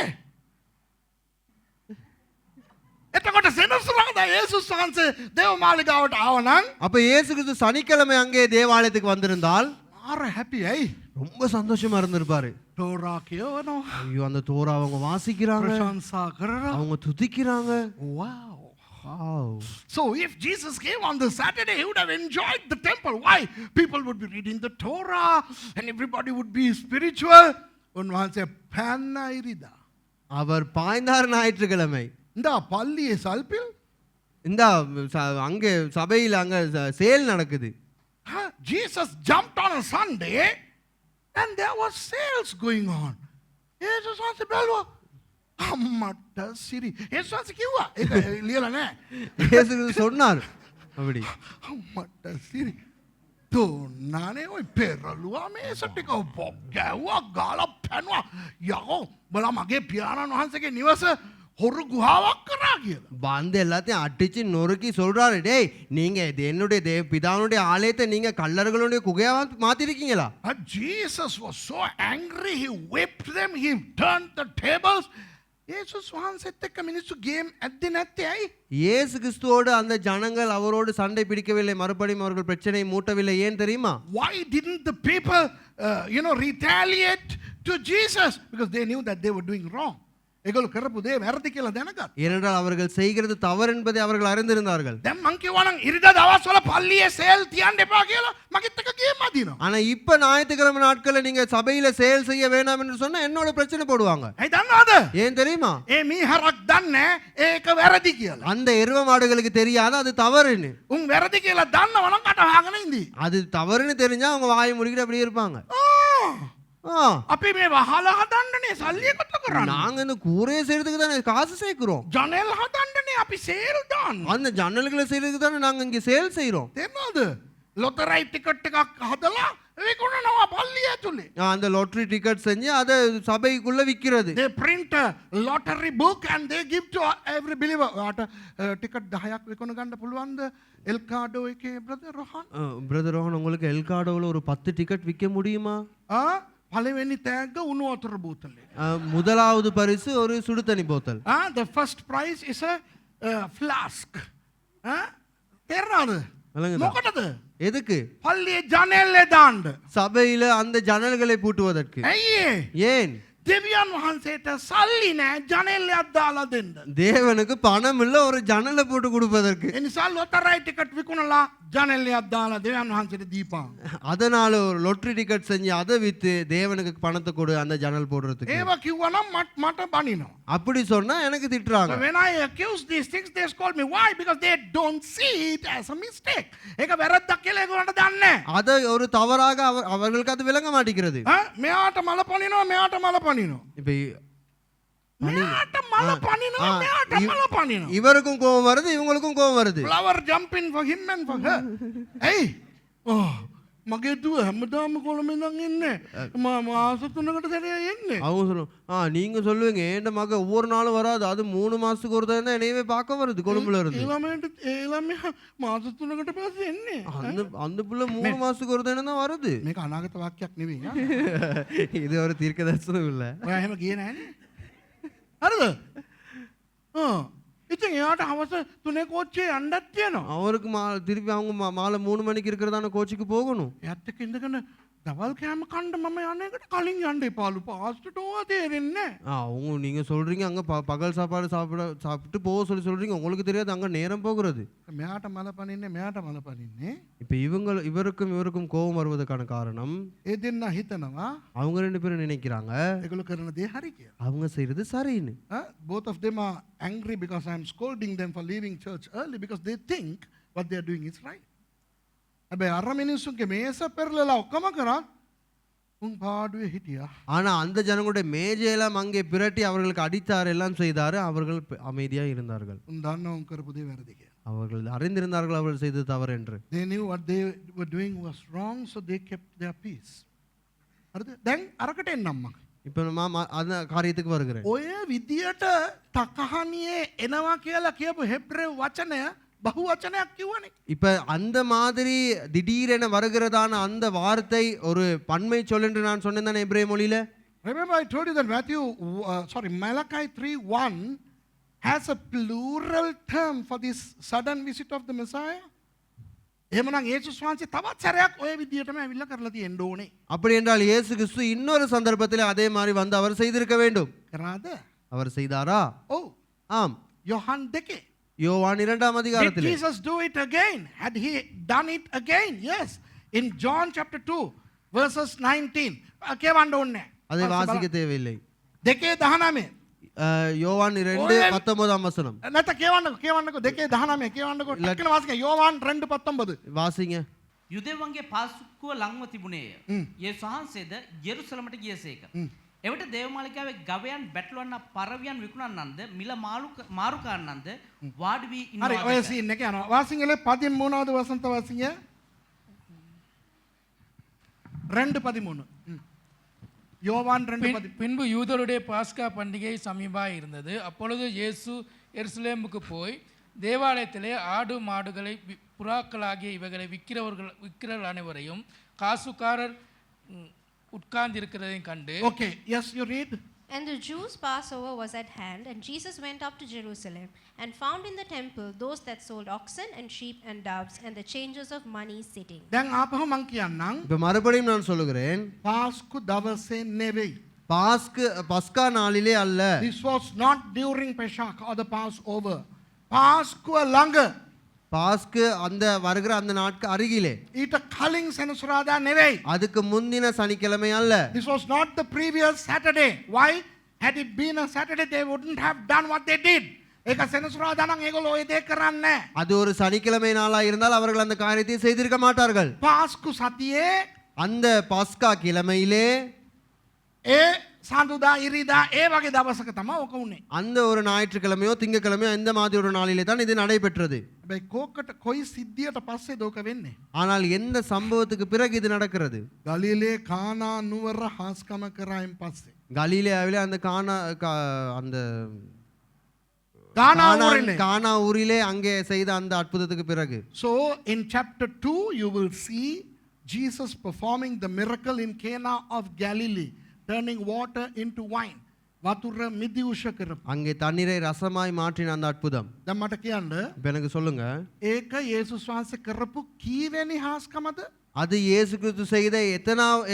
එතකොට සෙනසුරාදා යේසුස් වහන්සේ දේව මාලිගාවට ආවනම්
அப்ப இயேசு கிறிஸ்து சனிக்கிழமை அங்கே தேவாலயத்துக்கு வந்திருந்தால்
මාර happy ඇයි?
ரொம்ப சந்தோஷமா இருந்திருப்பாரு.
තෝරා කියවනවා.
ஐயோ, அந்த தோரா அவங்க வாசிக்கிறாங்க,
ප්‍රශංසා කරනවා.
அவங்க துதிக்கிறாங்க.
Wow.
Wow.
So if Jesus came on the Saturday, he would have enjoyed the temple. Why? People would be reading the Torah and everybody would be spiritual. උන්වහන්සේ පැන්න ඉරිදා.
அவர் பாய்ந்தார் ஞாயிற்றுக்கிழமை.
இந்த பள்ளிයේ සල්පිල්
இந்த அங்கே சபையில் அங்க சேல் நடக்குது.
Jesus jumped on a Sunday and there was sales going on. Jesus වහන්සේ බැලුවා. අම්මට සිරි. Jesus වහන්සේ කිව්වා. ඒක ලියලා නැහැ.
இயேசு கிறிஸ்து சொன்னார் அப்படி.
අම්මට සිරි. තෝනානේ ඔය පෙරළුවා මේස ටික ගැව්වා ගාලා පැනුවා. යකෝ බලා මගේ පියාණන් වහන්සේගේ නිවස හොරු ගුහාවක් කරා කියලා.
வந்து எல்லாத்தையும் அடிச்சு நொறுக்கி சொல்றாரு, டேய் நீங்க இது என்னுடைய பிதாவுடைய ஆலயத்தை நீங்க கள்ளர்களுடைய குகையா மாத்திருக்கீங்களா?
Jesus was so angry, he whipped them, he turned the tables යේසුස් වහන්සේත් එක්ක මිනිස්සු ගේම් ඇද්දේ නැත්තේ ඇයි?
இயேசு கிறிஸ்துவோடு அந்த ஜனங்கள் அவரோடு சண்டை பிடிக்கவில்லை, மறுபடியும் அவர்கள் பிரச்சனையை மூட்டவில்லை. ஏன் தெரியுமா?
Why didn't the people, retaliate to Jesus? Because they knew that they were doing wrong. ඒගොල්ලෝ කරපු දේ වැරදි කියලා දැනගත්තා.
ஏனென்றால் அவர்கள் செய்கிறது தவறு என்பதை அவர்கள் அறிந்திருந்தார்கள்.
දැන් මං කිව්වා නම් ඉරිදා දවස්වල පල්ලියේ සේල් තියන්න එපා කියලා මගෙත් එක ගේම් අදිනවා.
ஆனா இப்ப ஞாயிற்றுக்கிழமை நாட்கள்ல நீங்க சபையில செயல் செய்ய வேண்டாம் என்று சொன்னா என்னோட பிரச்சனை போடுவாங்க.
ඇයි දන්නවද?
ஏன் தெரியுமா?
ඒ මීහරක් දන්නේ ඒක වැරදි කියලා.
அந்த எருவ மாடுகளுக்கு தெரியாது அது தவறுன்னு.
උන් වැරදි කියලා දන්නව නම් කට වහගෙන ඉඳී.
அது தவறுன்னு தெரிஞ்சா அவங்க வாயை மூடிக்கிட்டு அப்படியே இருப்பாங்க.
අපි මේ වහලා හදන්නනේ සල්ලි එකතු කරන්නේ.
நாங்க இந்த கூரையை செய்யறதுக்கு தானே காசு சேர்க்கிறோம்.
ජනෙල් හදන්නනේ අපි සේල් දාන්න.
அந்த ஜன்னல்களை செய்யறதுக்கு தானே நாங்க இங்க சேல் செய்றோம்.
තේරෙනවද? ලොතරැයි ටිකට් එකක් හදලා විකුණනවා පල්ලිය ඇතුලේ.
அந்த லாட்டரி டிக்கெட் செஞ்சு அதை சபைக்குள்ள விக்கிறது.
They print a lottery book and they give to every believer. ඔයාට ටිකට් 10ක් විකුණ ගන්න පුළුවන්ද? එල්කාඩෝ එකේ brother රොහන්?
பிரதர் ரோஹன் உங்களுக்கு எல்காடோல ஒரு 10 டிக்கெட் விற்க முடியுமா?
පළවෙනි තෑග්ග උණු වතුර බෝතලේ.
முதலாவது பரிசு ஒரு சுடுதண்ணி போத்தல்.
The first prize is a flask. තේරෙනවද?
விளங்குதா?
මොකටද?
எதுக்கு?
පල්ලියේ ජනෙල්ලේ දාන්න.
சபையில அந்த ஜன்னல்களை பூட்டுவதற்கு.
ඇයි
ஏன்?
දෙවියන් වහන්සේට සල්ලි නෑ ජනෙල්ලයක් දාලා දෙන්න.
தேவனுக்கு பணம் இல்ல ஒரு ஜன்னலை போட்டு கொடுப்பதற்கு.
ඒ නිසා ලොතරැයි ටිකට් විකුණලා ජනෙල්ලයක් දාලා දෙවියන් වහන්සේට දීපන්.
அதனால ஒரு லொட்டரி டிக்கெட் செஞ்சு அதை வித்து தேவனுக்கு பணத்தை கொடு அந்த ஜன்னல் போடுறதுக்கு.
ඒව කිව්වනම් මට බනිනවා.
அப்படி சொன்னா எனக்கு திட்டுறாங்க.
When I accuse these things, they scold me. Why? Because they don't see it as a mistake. ඒක වැරද්දක් කියලා ඒගොල්ලන්ට දන්නේ නැහැ.
அதை ஒரு தவறாக அவர்களுக்கு அது விளங்க மாட்டேங்கிறது.
මෙයාට මල පනිනවා, මෙයාට මල පනිනවා.
இப்ப
මෙයාට මල පනිනවා, මෙයාට මල පනිනවා.
இவருக்கும் கோபம் வருது, இவங்களுக்கும் கோபம் வருது.
Flower jumping for him and for her. Hey, මගේ දුව හැමදාම කොළඹ ඉඳන් ඉන්නේ. මාස 3කට සැරේ එන්නේ.
அவங்க சொல்லுவோம், நீங்க சொல்லுவீங்க ஏண்ட மக ஒவ்வொரு நாளும் வராது, அது 3 மாசத்துக்கு ஒரு தான் என்னையவே பார்க்க வருது கொழும்புல இருந்து.
ඒ ළමයා මාස 3කට පස්සේ එන්නේ.
அந்த புள்ள 3 மாசத்துக்கு ஒரு தான் தான் வருது.
මේක අනාගත වාක්‍යයක් නෙවෙයි.
இது ஒரு தீர்க்க தரிசனம் இல்ல.
ඔයා එහෙම ගියේ නෑනේ. හරිද? ඉතින් එයාට හවස 3 කෝච්චියේ යන්නත් තියෙනවා.
அவருக்கு திருப்பி அவங்க மாலை 3 மணிக்கு இருக்கிறதான கோச்சிக்கு போகணும்.
එයාත් එක්ක ඉඳගෙන දවල් කෑම කන්න මම යන එකට කලින් යන්න එපාලු. පාස්ටර්ට ඕවා තේරෙන්නේ නැහැ.
அவங்க நீங்க சொல்றீங்க அங்க பகல் சாப்பாடு சாப்பிட்டு போக சொல்றீங்க, உங்களுக்கு தெரியாது அங்க நேரம் போகிறது.
මෙයාට මල පනින්නේ, මෙයාට මල පනින්නේ.
இப்ப இவருக்கும் கோபம் வருவதற்கான காரணம்
ඒ දෙන්න හිතනවා
அவங்க 2 பேரும் நினைக்கிறாங்க
ඒගොල්ලෝ කරන දේ හරි කියලා.
அவங்க செய்யறது சரின்னு.
Both of them are angry because I am scolding them for leaving church early because they think what they are doing is right. හැබැයි අර මිනිස්සුන්ගේ මේස පෙරලලා ඔක්කොම කරා උන් පාඩුවේ හිටියා.
ஆனா அந்த ஜனங்களுடைய மேஜையெல்லாம் அங்கே பிரட்டி அவர்களுக்கு அடித்தார், எல்லாம் செய்தாரு. அவர்கள் அமைதியா இருந்தார்கள்.
උන් දන්නවා උන් කරපු දේ වැරදි කියලා.
அவர்கள் அறிந்திருந்தார்கள் அவர்கள் செய்தது தவறு என்று.
They knew what they were doing was wrong, so they kept their peace. හරිද? දැන් අරකට එන්නම් මම.
இப்ப நான் அந்த காரியத்துக்கு வருகிறேன்.
ඔය විදියට තකහනියේ එනවා කියලා කියපු හෙබ්‍රේව වචනය බහු වචනයක් කිව්වනේ.
இப்ப அந்த மாதிரி திடீரென வருகிறதான அந்த வார்த்தை ஒரு பன்மை சொல் என்று நான் சொன்னேன் தானே எபிரேய மொழியில.
Remember I told you that Malachi 3:1 has a plural term for this sudden visit of the Messiah. එහෙමනම් යේසුස් වහන්සේ තවත් සැරයක් ඔය විදියටම ඇවිල්ලා කරලා තියෙන්න ඕනේ.
அப்படி என்றால் இயேசு கிறிஸ்து இன்னொரு சந்தர்ப்பத்தில் அதே மாதிரி வந்து அவர் செய்திருக்க வேண்டும்.
කරාද?
அவர் செய்தாரா?
ඔව්.
ஆம்.
යොහන් 2.
யோவான் 2ஆம்
Did
அதிகாரத்திலே.
Jesus do it again? Had he done it again? Yes. In John chapter 2 verses 19. කියවන්න ඕනේ.
அதை வாசிக்க தேவையில்லை.
2:19.
யோவான் 2:19 வசனம்.
නැත කියවන්නකෝ 2:19 කියවන්නකෝ. ටක්කන වාසික යෝවාන් 2:19.
வாசிங்க.
යුදෙවන්ගේ පාසුක්කුව ලංව තිබුණේය. යේසුස් වහන්සේද යෙරුසලමට ගියසේක. එවිට දේවමාලිකාවේ ගවයන් බැටළුවන්න පරවියන් විකුණන්නන්ද මිල මාරු කරන්නන්ද වාඩි වී ඉන්නවා.
හරි ඔය සීන් එක යනවා. වාසිංගලේ 13 මොනවද වසන්ත වාසිංග? 2:13. யோவான் 2:13.
பின்பு யூதருடைய பாஸ்கா பண்டிகை சமீபமாக இருந்தது. அப்பொழுது இயேசு எருசலேமுக்கு போய் தேவாலயத்திலே ஆடு மாடுகளை புறாக்களாகிய இவைகளை விற்கிறவர்கள் அனைவரையும் காசுக்காரர் உட்கார்ந்திருக்கிறதையும் கண்டு.
Okay, yes, you read.
And the Jews' Passover was at hand, and Jesus went up to Jerusalem, and found in the temple those that sold oxen and sheep and doves, and the changers of money sitting.
දැන් ආපහු මං කියන්නම්
இப்போ மறுபடியும் நான் சொல்லுகிறேன்,
පාස්කු දවසේ නෙවෙයි.
பஸ்கா நாளிலே அல்ல.
This was not during Pesach or the Passover. පාස්කුව ළඟ.
பாஸ்கு அந்த வருகிற அந்த நாட்கு அருகிலே.
ඊට කලින් සෙනසුරාදා නෙවෙයි.
அதுக்கு முந்தின சனிக்கிழமை அல்ல.
This was not the previous Saturday. Why? Had it been a Saturday, they wouldn't have done what they did. ඒක සෙනසුරාදා නම් ඒගොල්ලෝ ඔය දේ කරන්නේ නැහැ.
அது ஒரு சனிக்கிழமை நாளா இருந்தால் அவர்கள் அந்த காரியத்தை செய்திருக்க மாட்டார்கள்.
පාස්කු සතියේ
அந்த பஸ்கா கிழமையிலே
ඒ සඳුදා ඉරිදා ඒ වගේ දවසක තමයි ඔක උනේ.
அந்த ஒரு ஞாயிற்றுக்கிழமையோ திங்கக்கிழமையோ இந்த மாதிரி ஒரு நாளிலே தான் இது நடைபெற்றது.
හැබැයි කෝකට කොයි සිද්ධියට පස්සේද ඔක වෙන්නේ?
ஆனால் எந்த சம்பவத்துக்கு பிறகு இது நடக்கிறது?
ගලිලේ කානා නුවර හාස්කම කරායින් පස්සේ.
கலிலேயாவிலே அந்த அந்த
කානා නුවරේ.
கானா ஊரிலே அங்கே செய்த அந்த அற்புதத்துக்கு பிறகு.
So in chapter 2 you will see Jesus performing the miracle in Cana of Galilee, turning water into wine. වතුර මිදිඋෂ කරපු.
அங்கே தண்ணீரை ரசமாய் மாற்றின அந்த அற்புதம்.
දැන් මට කියන්න
இப்ப எனக்கு சொல்லுங்க,
ඒක යේසුස් වහන්සේ කරපු කීවැනි හාස්කමද?
அது இயேசு கிறிஸ்து செய்த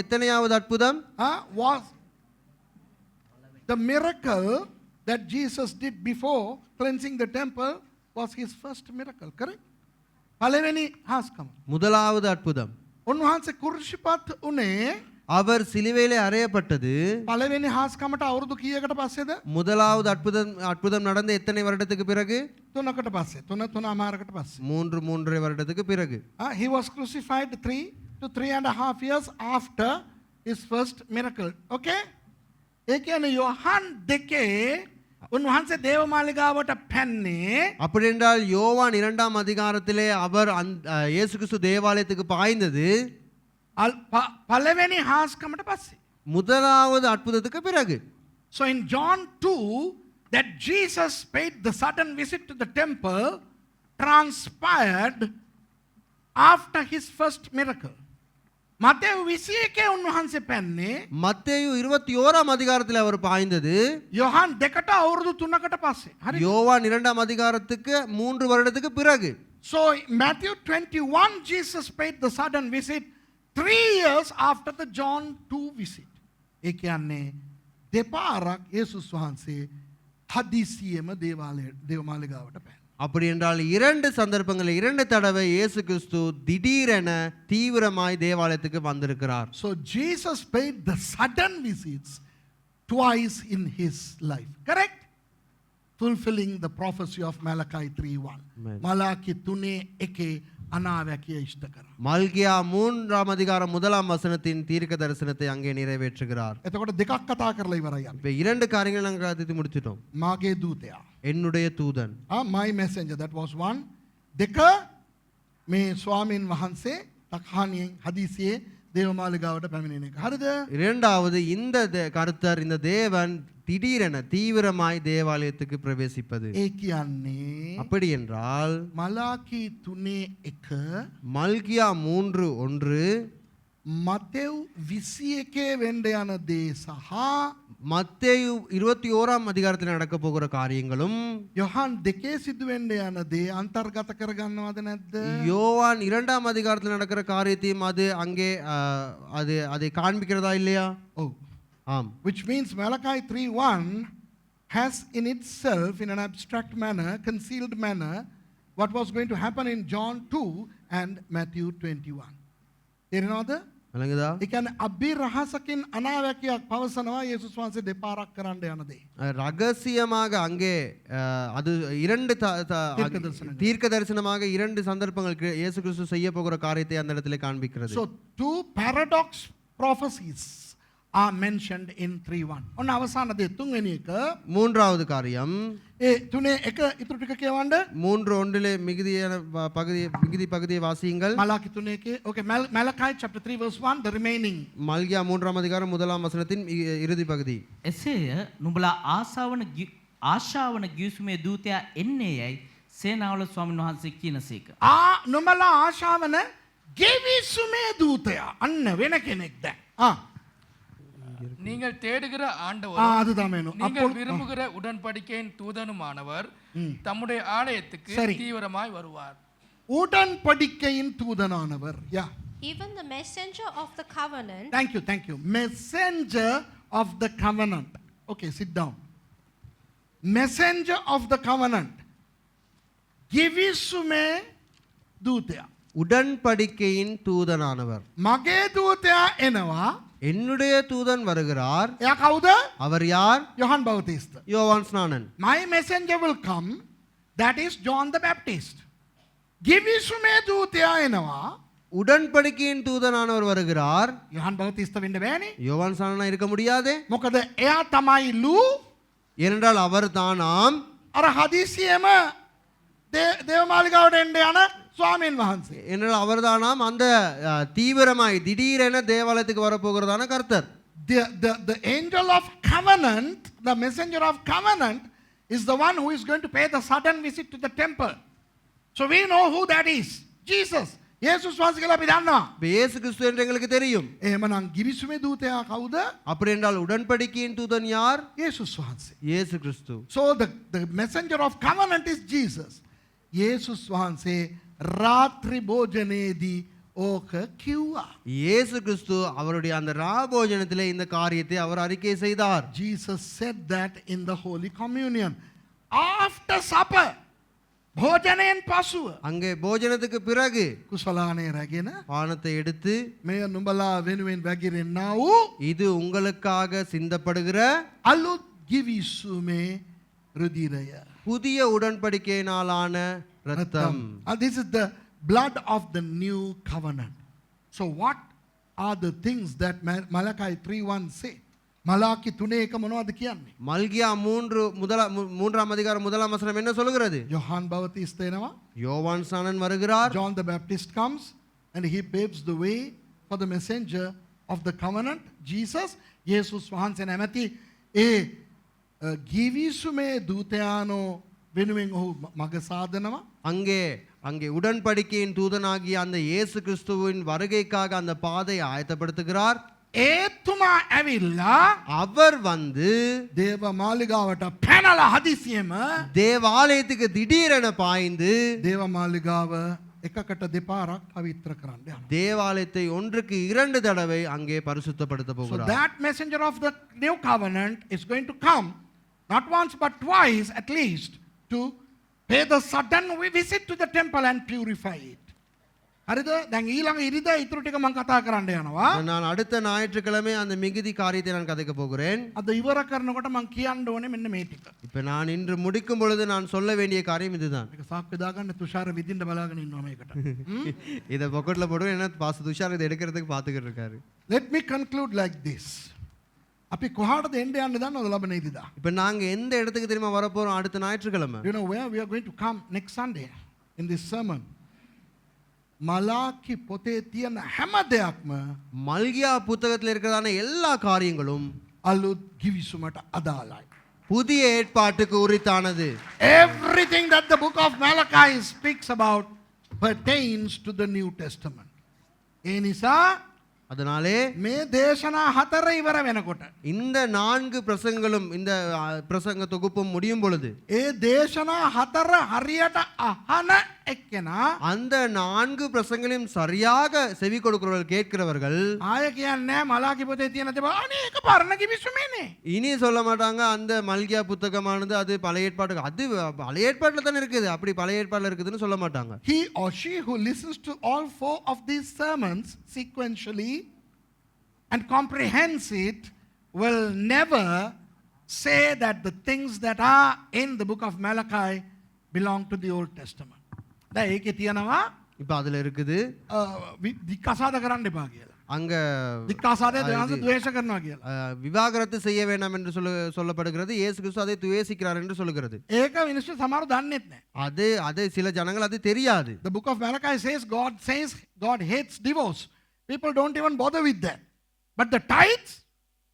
எத்தனையாவது அற்புதம்?
Was the miracle that Jesus did before cleansing the temple was his first miracle, correct? පළවෙනි හාස්කම.
முதலாவது அற்புதம்.
උන්වහන්සේ කුරුසිපත් උනේ
அவர் சிலுவையிலே அறையப்பட்டது
පළවෙනි හාස්කමට අවුරුදු කීයකට පස්සේද?
முதலாவது அற்புதம் நடந்த எத்தனை வருடத்துக்கு பிறகு?
3කට පස්සේ. 3.5 පස්සේ.
3 வருடத்துக்கு பிறகு.
He was crucified 3 to 3.5 years after his first miracle. Okay? ඒ කියන්නේ යොහන් 2 උන්වහන්සේ දේවමාලිගාවට පැන්නේ.
அப்படி என்றால் யோவான் 2ஆம் அதிகாரத்திலே அவர் இயேசு கிறிஸ்து தேவாலயத்துக்கு பாய்ந்தது
පළවෙනි හාස්කමට පස්සේ.
முதலாவது அற்புதத்துக்கு பிறகு.
So in John 2 that Jesus paid the sudden visit to the temple transpired after his first miracle. Matthew 21 උන්වහන්සේ පැන්නේ.
மத்தேயு 21ஆம் அதிகாரத்தில் அவர் பாய்ந்தது
යොහන් 2ට අවුරුදු 3කට පස්සේ. හරි.
யோவான் 2ஆம் அதிகாரத்துக்கு 3 வருடத்துக்கு பிறகு.
So Matthew 21 Jesus paid the sudden visit 3 years after the John 2 visit. ඒ කියන්නේ දෙපාරක් යේසුස් වහන්සේ හදිසියෙම දේවමාලිගාවට පැන.
அப்படி என்றால் 2 சந்தர்ப்பங்களில் 2 தடவை இயேசு கிறிஸ்து திடீரென தீவிரமாய் தேவாலயத்துக்கு வந்திருக்கிறார்.
So Jesus paid the sudden visits twice in his life. Correct? Fulfilling the prophecy of Malachi 3:1. Malachi 3:1 අනාවැකිය ඉෂ්ට කරා.
மல்கியா 3ஆம் அதிகாரம் 1ஆம் வசனத்தின் தீர்க்க தரிசனத்தை அங்கே நிறைவேற்றுகிறார்.
එතකොට දෙකක් කතා කරලා ඉවරයි අපි.
இப்ப 2 காரியங்கள் நாங்கள் கதைத்து முடிச்சிட்டோம்.
මාගේ දූතයා.
என்னுடைய தூதன்.
My messenger, that was one. දෙක මේ ස්වාමීන් වහන්සේ තක්හානියෙන් හදිසියේ දේවමාලිගාවට පැමිණෙන එක. හරිද?
இரண்டாவது இந்த கர்த்தர் இந்த தேவன் திடீரென தீவிரமாய் தேவாலயத்துக்கு பிரவேசிப்பது.
ඒ කියන්නේ
அப்படி என்றால்
මලාකි 3:1
மல்கியா 3:1
මතෙව් 21 වෙන්න යන දේ සහ
மத்தேயு 21ஆம் அதிகாரத்தில் நடக்க போகிற காரியங்களும்
යොහන් 2 සිදු වෙන්න යන දේ අන්තර්ගත කරගන්නවද නැද්ද?
யோவான் 2ஆம் அதிகாரத்தில் நடக்கிற காரியத்தையும் அது அங்கே அதை காண்பிக்கிறதா இல்லையா?
ඔව්.
ஆம்.
Which means Malachi 3:1 has in itself, in an abstract manner, concealed manner, what was going to happen in John 2 and Matthew 21. තේරෙනවද?
விளங்குதா?
ඒ කියන්නේ අභිරහසකින් අනාවැකියක් පවසනවා යේසුස් වහන්සේ දෙපාරක් කරන්න යන දේ.
ரகசியமாக அங்கே அது 2 தீர்க்க தரிசனமாக 2 சந்தர்ப்பங்கள் இயேசு கிறிஸ்து செய்ய போகிற காரியத்தை அந்த இடத்திலே காண்பிக்கிறது.
So two paradox prophecies are mentioned in 3:1. ඔන්න අවසාන දේ තුන්වෙනි එක.
மூன்றாவது காரியம்
ඒ තුනේ එක ඉතුරු ටික කියවන්න.
3:1 மிகுதி பகுதியை வாசியுங்கள்.
Malachi 3:1. Okay, Malachi chapter 3 verse 1, the remaining.
மல்கியா 3ஆம் அதிகாரம் 1ஆம் வசனத்தின் இறுதி பகுதி.
එසේය නුඹලා ආශාවන ගිවිසුමේ දූතයා එන්නේ යයි සේනාවල ස්වාමීන් වහන්සේ කියනසේක.
නුඹලා ආශාවන ගෙවිසුමේ දූතයා. අන්න වෙන කෙනෙක් දැන්.
நீங்கள் தேடுகிற
ஆ,
ஆண்டவர்
அதுதான் வேணும்.
நீங்கள்
அப்போ
விரும்புகிற உடன்படிக்கையின் தூதனுமானவர் தம்முடைய ஆலயத்துக்கு
சரி.
தீவிரமாய் வருவார்.
உடன்படிக்கையின் தூதனானவர். யா,
Even the messenger of the covenant,
thank you. Messenger of the covenant. Okay, sit down. Messenger of the covenant. givissume dūtaya.
உடன்படிக்கையின் தூதனானவர்.
මගේ දූතයා එනවා.
என்னுடைய தூதன் வருகிறார்.
එයා කවුද?
அவர் யார்?
යොහන් බවතිස්ත.
யோவான் ஸ்நானன்.
My messenger will come, that is John the Baptist. givissume දූතයා එනවා.
உடன்படிக்கையின் தூதனானவர் வருகிறார்.
යොහන් බවතිස්ත වෙන්න බෑනේ.
யோவான் ஸ்நானனா இருக்க முடியாதே.
මොකද එයා තමයි ලූ
ஏனென்றால் அவர் தானாம்
අර හදිසියෙම දේවමාලිගාවට එන්න යන ස්වාමීන් වහන්සේ.
ஏனென்றால் அவர் தானாம் அந்த தீவிரமாய் திடீரென தேவாலயத்துக்கு வரப்போகிறதான கர்த்தர்.
The angel of covenant, the messenger of covenant, is the one who is going to pay the sudden visit to the temple. So we know who that is. Jesus. යේසුස් වහන්සේ කියලා අපි දන්නවා.
இப்ப இயேசு கிறிஸ்து என்று எங்களுக்கு தெரியும்.
එහෙමනම් ගිවිසුමේ දූතයා කවුද?
அப்படி என்றால் உடன்படிக்கையின் தூதன் யார்?
යේසුස් වහන්සේ.
இயேசு கிறிஸ்து.
So the messenger of covenant is Jesus. යේසුස් වහන්සේ රාත්‍රී භෝජනයේදී ඕක කිව්වා.
இயேசு கிறிஸ்து அவருடைய அந்த ராபோஜனத்திலே இந்த காரியத்தை அவர் அறிக்கை செய்தார்.
Jesus said that in the Holy Communion. After supper, භෝජනයෙන් පසුව
அங்கே போஜனத்துக்கு பிறகு
කුසලානේ රැගෙන
பானத்தை எடுத்து
මෙය නුඹලා වෙනුවෙන් වැගිරෙන්නා වූ
இது உங்களுக்காக சிந்தப்படுகிற
අලුත් ගිවිසුමේ රුධිරය.
புதிய உடன்படிக்கையினாலான இரத்தம்.
This is the blood of the new covenant. So what are the things that Malachi 3:1 say? Malachi 3:1 මොනවද කියන්නේ?
மல்கியா 3ஆம் அதிகாரம் 1ஆம் வசனம் என்ன சொல்கிறது?
යොහන් බවතිස්ත එනවා.
யோவான் ஸ்நானன் வருகிறார்.
John the Baptist comes and he paves the way for the messenger of the covenant, Jesus. යේසුස් වහන්සේ නැමැති ඒ ගිවිසුමේ දූතයානෝ වෙනුවෙන් ඔහු මඟ සාදනවා.
அங்கே உடன்படிக்கையின் தூதனாகிய அந்த இயேசு கிறிஸ்துவின் வருகைக்காக அந்த பாதையை ஆயத்தப்படுத்துகிறார்.
ඒතුමා ඇවිල්ලා
அவர் வந்து
දේව මාලිගාවට පැනලා හදිසියෙම
தேவாலயத்துக்கு திடீரென பாய்ந்து
දේව මාලිගාව එකකට දෙපාරක් පවිත්‍ර කරන්න යනවා.
தேவாலயத்தை ஒன்றுக்கு 2 தடவை அங்கே பரிசுத்தப்படுத்த
So
போகிறார்.
that messenger of the new covenant is going to come not once but twice at least to pay the sudden visit to the temple and purify it. හරිද? දැන් ඊළඟ ඉරිදා ඊටු ටික මම කතා කරන්න යනවා.
நான் அடுத்த ஞாயிற்றுக்கிழமை அந்த மிகுதி காரியத்தை நான் கதைக்க போகிறேன்.
අද ඉවර කරනකොට මම කියන්න ඕනේ මෙන්න මේ ටික.
இப்ப நான் இன்று முடிக்கும் பொழுது நான் சொல்ல வேண்டிய காரியம் இதுதான்.
මේක සාක්කුවේ දාගන්න තුෂාර විදින්න බලාගෙන ඉන්නවා මේකට.
இதை பொக்கெட்ல போடுவேன். என்ன பாஸ் துஷார் இதை எடுக்கிறதுக்கு பார்த்துக்கிட்டு இருக்காரு.
Let me conclude like this. අපි කොහාටද එන්න යන්නේ දන්නවද ලබන ඉරිදා?
இப்ப நாங்க எந்த இடத்துக்கு தெரியுமா வர போறோம் அடுத்த ஞாயிற்றுக்கிழமை?
You know where we are going to come next Sunday in this sermon. Malachi පොතේ තියෙන හැම දෙයක්ම
மல்கியா புத்தகத்தில் இருக்கிறதான எல்லா காரியங்களும்
අලුත් ගිවිසුමට අදාළයි.
புதிய ஏற்பாட்டுக்கு உரித்தானது.
Everything that the book of Malachi speaks about pertains to the New Testament. ඒ නිසා
அதனாலே
මේ දේශනා 4 ඉවර වෙනකොට
இந்த 4 பிரசங்களும் இந்த பிரசங்க தொகுப்பும் முடியும் பொழுது
ඒ දේශනා 4 හරියට අහන එක්කෙනා
அந்த 4 பிரசங்களையும் சரியாக செவி கொடுக்கிறவர்கள் கேட்கிறவர்கள்
ආය කියන්නේ මලාකි පොතේ තියෙන දේ අනේ ඒක පරණ කිවිසුමේනේ.
இனி சொல்ல மாட்டாங்க அந்த மல்கியா புத்தகமானது அது பழைய ஏற்பாட்டுக்கு அது பழைய ஏற்பாட்டில் தானே இருக்குது அப்படி பழைய ஏற்பாட்டில் இருக்குதுன்னு சொல்ல மாட்டாங்க.
He or she who listens to all 4 of these sermons sequentially and comprehends it will never say that the things that are in the book of Malachi belong to the Old Testament. දැන් ඒකේ තියෙනවා
இப்போ அதுல இருக்குது
දික්කසාද කරන්න එපා කියලා.
அங்க
දික්කසාදේ දවස ද්වේෂ කරනවා කියලා.
விவாகரத்து செய்ய வேண்டாம் என்று சொல்லப்படுகிறது. இயேசு கிறிஸ்து அதை துவேசிக்கிறார் என்று சொல்லுகிறது.
ඒක මිනිස්සු සමහරව දන්නෙත් නැහැ.
அது சில ஜனங்கள் அது தெரியாது.
The book of Malachi says God hates divorce. People don't even bother with that. But the tithes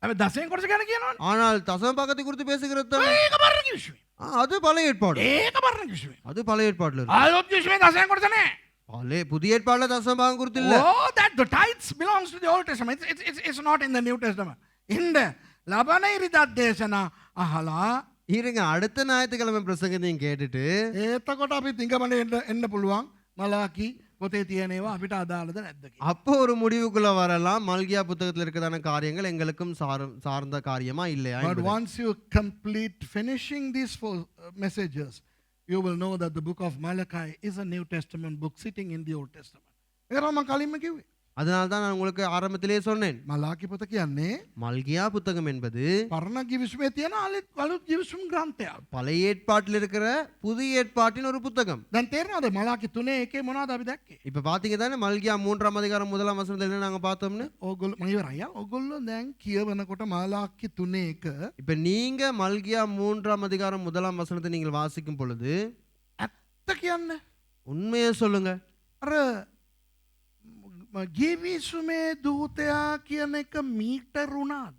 අපි දසයෙන් කොටස ගැන කියනවනේ.
ஆனால் தசம பாகத்தை குறித்து பேசுகிறது
ඒක පරණ කිවිසුමේ.
அது பழைய ஏற்பாடு.
ඒක පරණ කිවිසුමේ.
அது பழைய ஏற்பாடுல இருக்கு.
ආලෝක කිවිසුමේ දසයෙන් කොටස නැහැ.
பழைய புதிய ஏற்பாடுல தசம பாகம் குறித்து இல்ல.
Oh, that the tithes belongs to the Old Testament. It's not in the New Testament. இந்த ලබන ඉරිදා දේශනා අහලා
இருங்க அடுத்த ஞாயிற்றுக்கிழமை பிரசங்கத்தையும் கேட்டுட்டு
එතකොට අපි තිඟමන එන්න පුළුවන් මලාකි පොතේ තියෙනේවා අපිට අදාළද නැද්ද කියලා.
அப்போ ஒரு முடிவுக்குள்ள வரலாம் மல்கியா புத்தகத்தில் இருக்கிறதான காரியங்கள் எங்களுக்கும் சார்ந்த காரியமா இல்லையா
But
என்பதை.
once you complete finishing these four messages, you will know that the book of Malachi is a New Testament book sitting in the Old Testament. ඒකම මම කලින්ම කිව්වේ.
அதனால தான் நான் உங்களுக்கு ஆரம்பத்திலேயே சொன்னேன்
මලාකි පොත කියන්නේ
மல்கியா புத்தகம் என்பது
පරණ ගිවිසුමේ තියෙන අලුත් ගිවිසුම් ග්‍රන්ථයක්.
பழைய ஏற்பாட்டில் இருக்கிற புதிய ஏற்பாட்டின் ஒரு புத்தகம்.
දැන් තේරෙනවද මලාකි 3:1 මොනවද අපි දැක්කේ?
இப்ப பாத்தீங்க தானே மல்கியா 3ஆம் அதிகாரம் 1ஆம் வசனத்துல என்ன நாங்க பார்த்தோம்னு.
ඕගොල්ලෝ මම ඉවරයි. ඕගොල්ලෝ දැන් කියවනකොට මලාකි 3:1
இப்ப நீங்க மல்கியா 3ஆம் அதிகாரம் 1ஆம் வசனத்தை நீங்கள் வாசிக்கும் பொழுது
ඇත්ත කියන්න.
உண்மையை சொல்லுங்க.
අර ගිවිසුමේ දූතයා කියන එක මීටර් උනාද?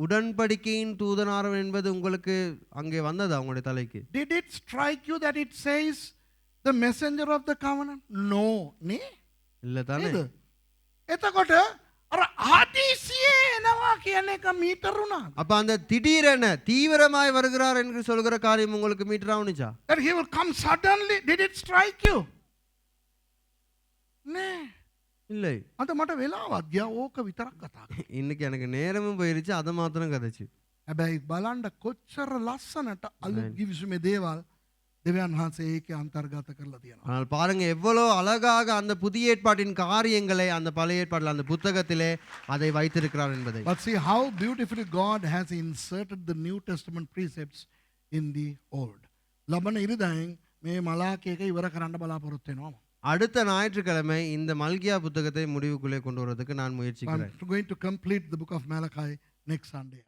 உடன்படிக்கையின் தூதனாரம் என்பது உங்களுக்கு அங்கே வந்ததா உங்களுடைய தலைக்கு?
Did it strike you that it says the messenger of the covenant? No. නේ?
இல்ல தானே.
නේද? එතකොට අර ආදීසියේ එනවා කියන එක මීටර් උනාද?
அப்ப அந்த திடீரென தீவிரமாய் வருகிறார் என்று சொல்கிற காரியம் உங்களுக்கு metre ஆவுனிச்சா?
That he will come suddenly. Did it strike you? නේ.
இல்லை.
අද මට වෙලාවක් ගියා ඕක විතරක් කතා කරන්න.
இன்னைக்கு எனக்கு நேரமும் போயிருச்சு அதை மாத்திரம் கதைச்சு.
හැබැයි බලන්න කොච්චර ලස්සනට අලුත් ගිවිසුමේ දේවල් දෙවියන් වහන්සේ ඒකේ අන්තර්ගත කරලා තියෙනවා.
ஆனால் பாருங்க எவ்வளவு அழகாக அந்த புதிய ஏற்பாட்டின் காரியங்களை அந்த பழைய ஏற்பாட்டில் அந்த புத்தகத்திலே அதை வைத்திருக்கிறார் என்பதை.
But see how beautifully God has inserted the New Testament precepts in the Old. ලබන ඉරිදායෙන් මේ මලාකි එක ඉවර කරන්න බලාපොරොත්තු වෙනවා.
அடுத்த ஞாயிற்றுக்கிழமை இந்த மல்கியா புத்தகத்தை முடிவுக்குள்ளே கொண்டு வருவதற்கு நான் முயற்சிக்கிறேன்.
I'm going to complete the book of Malachi next Sunday.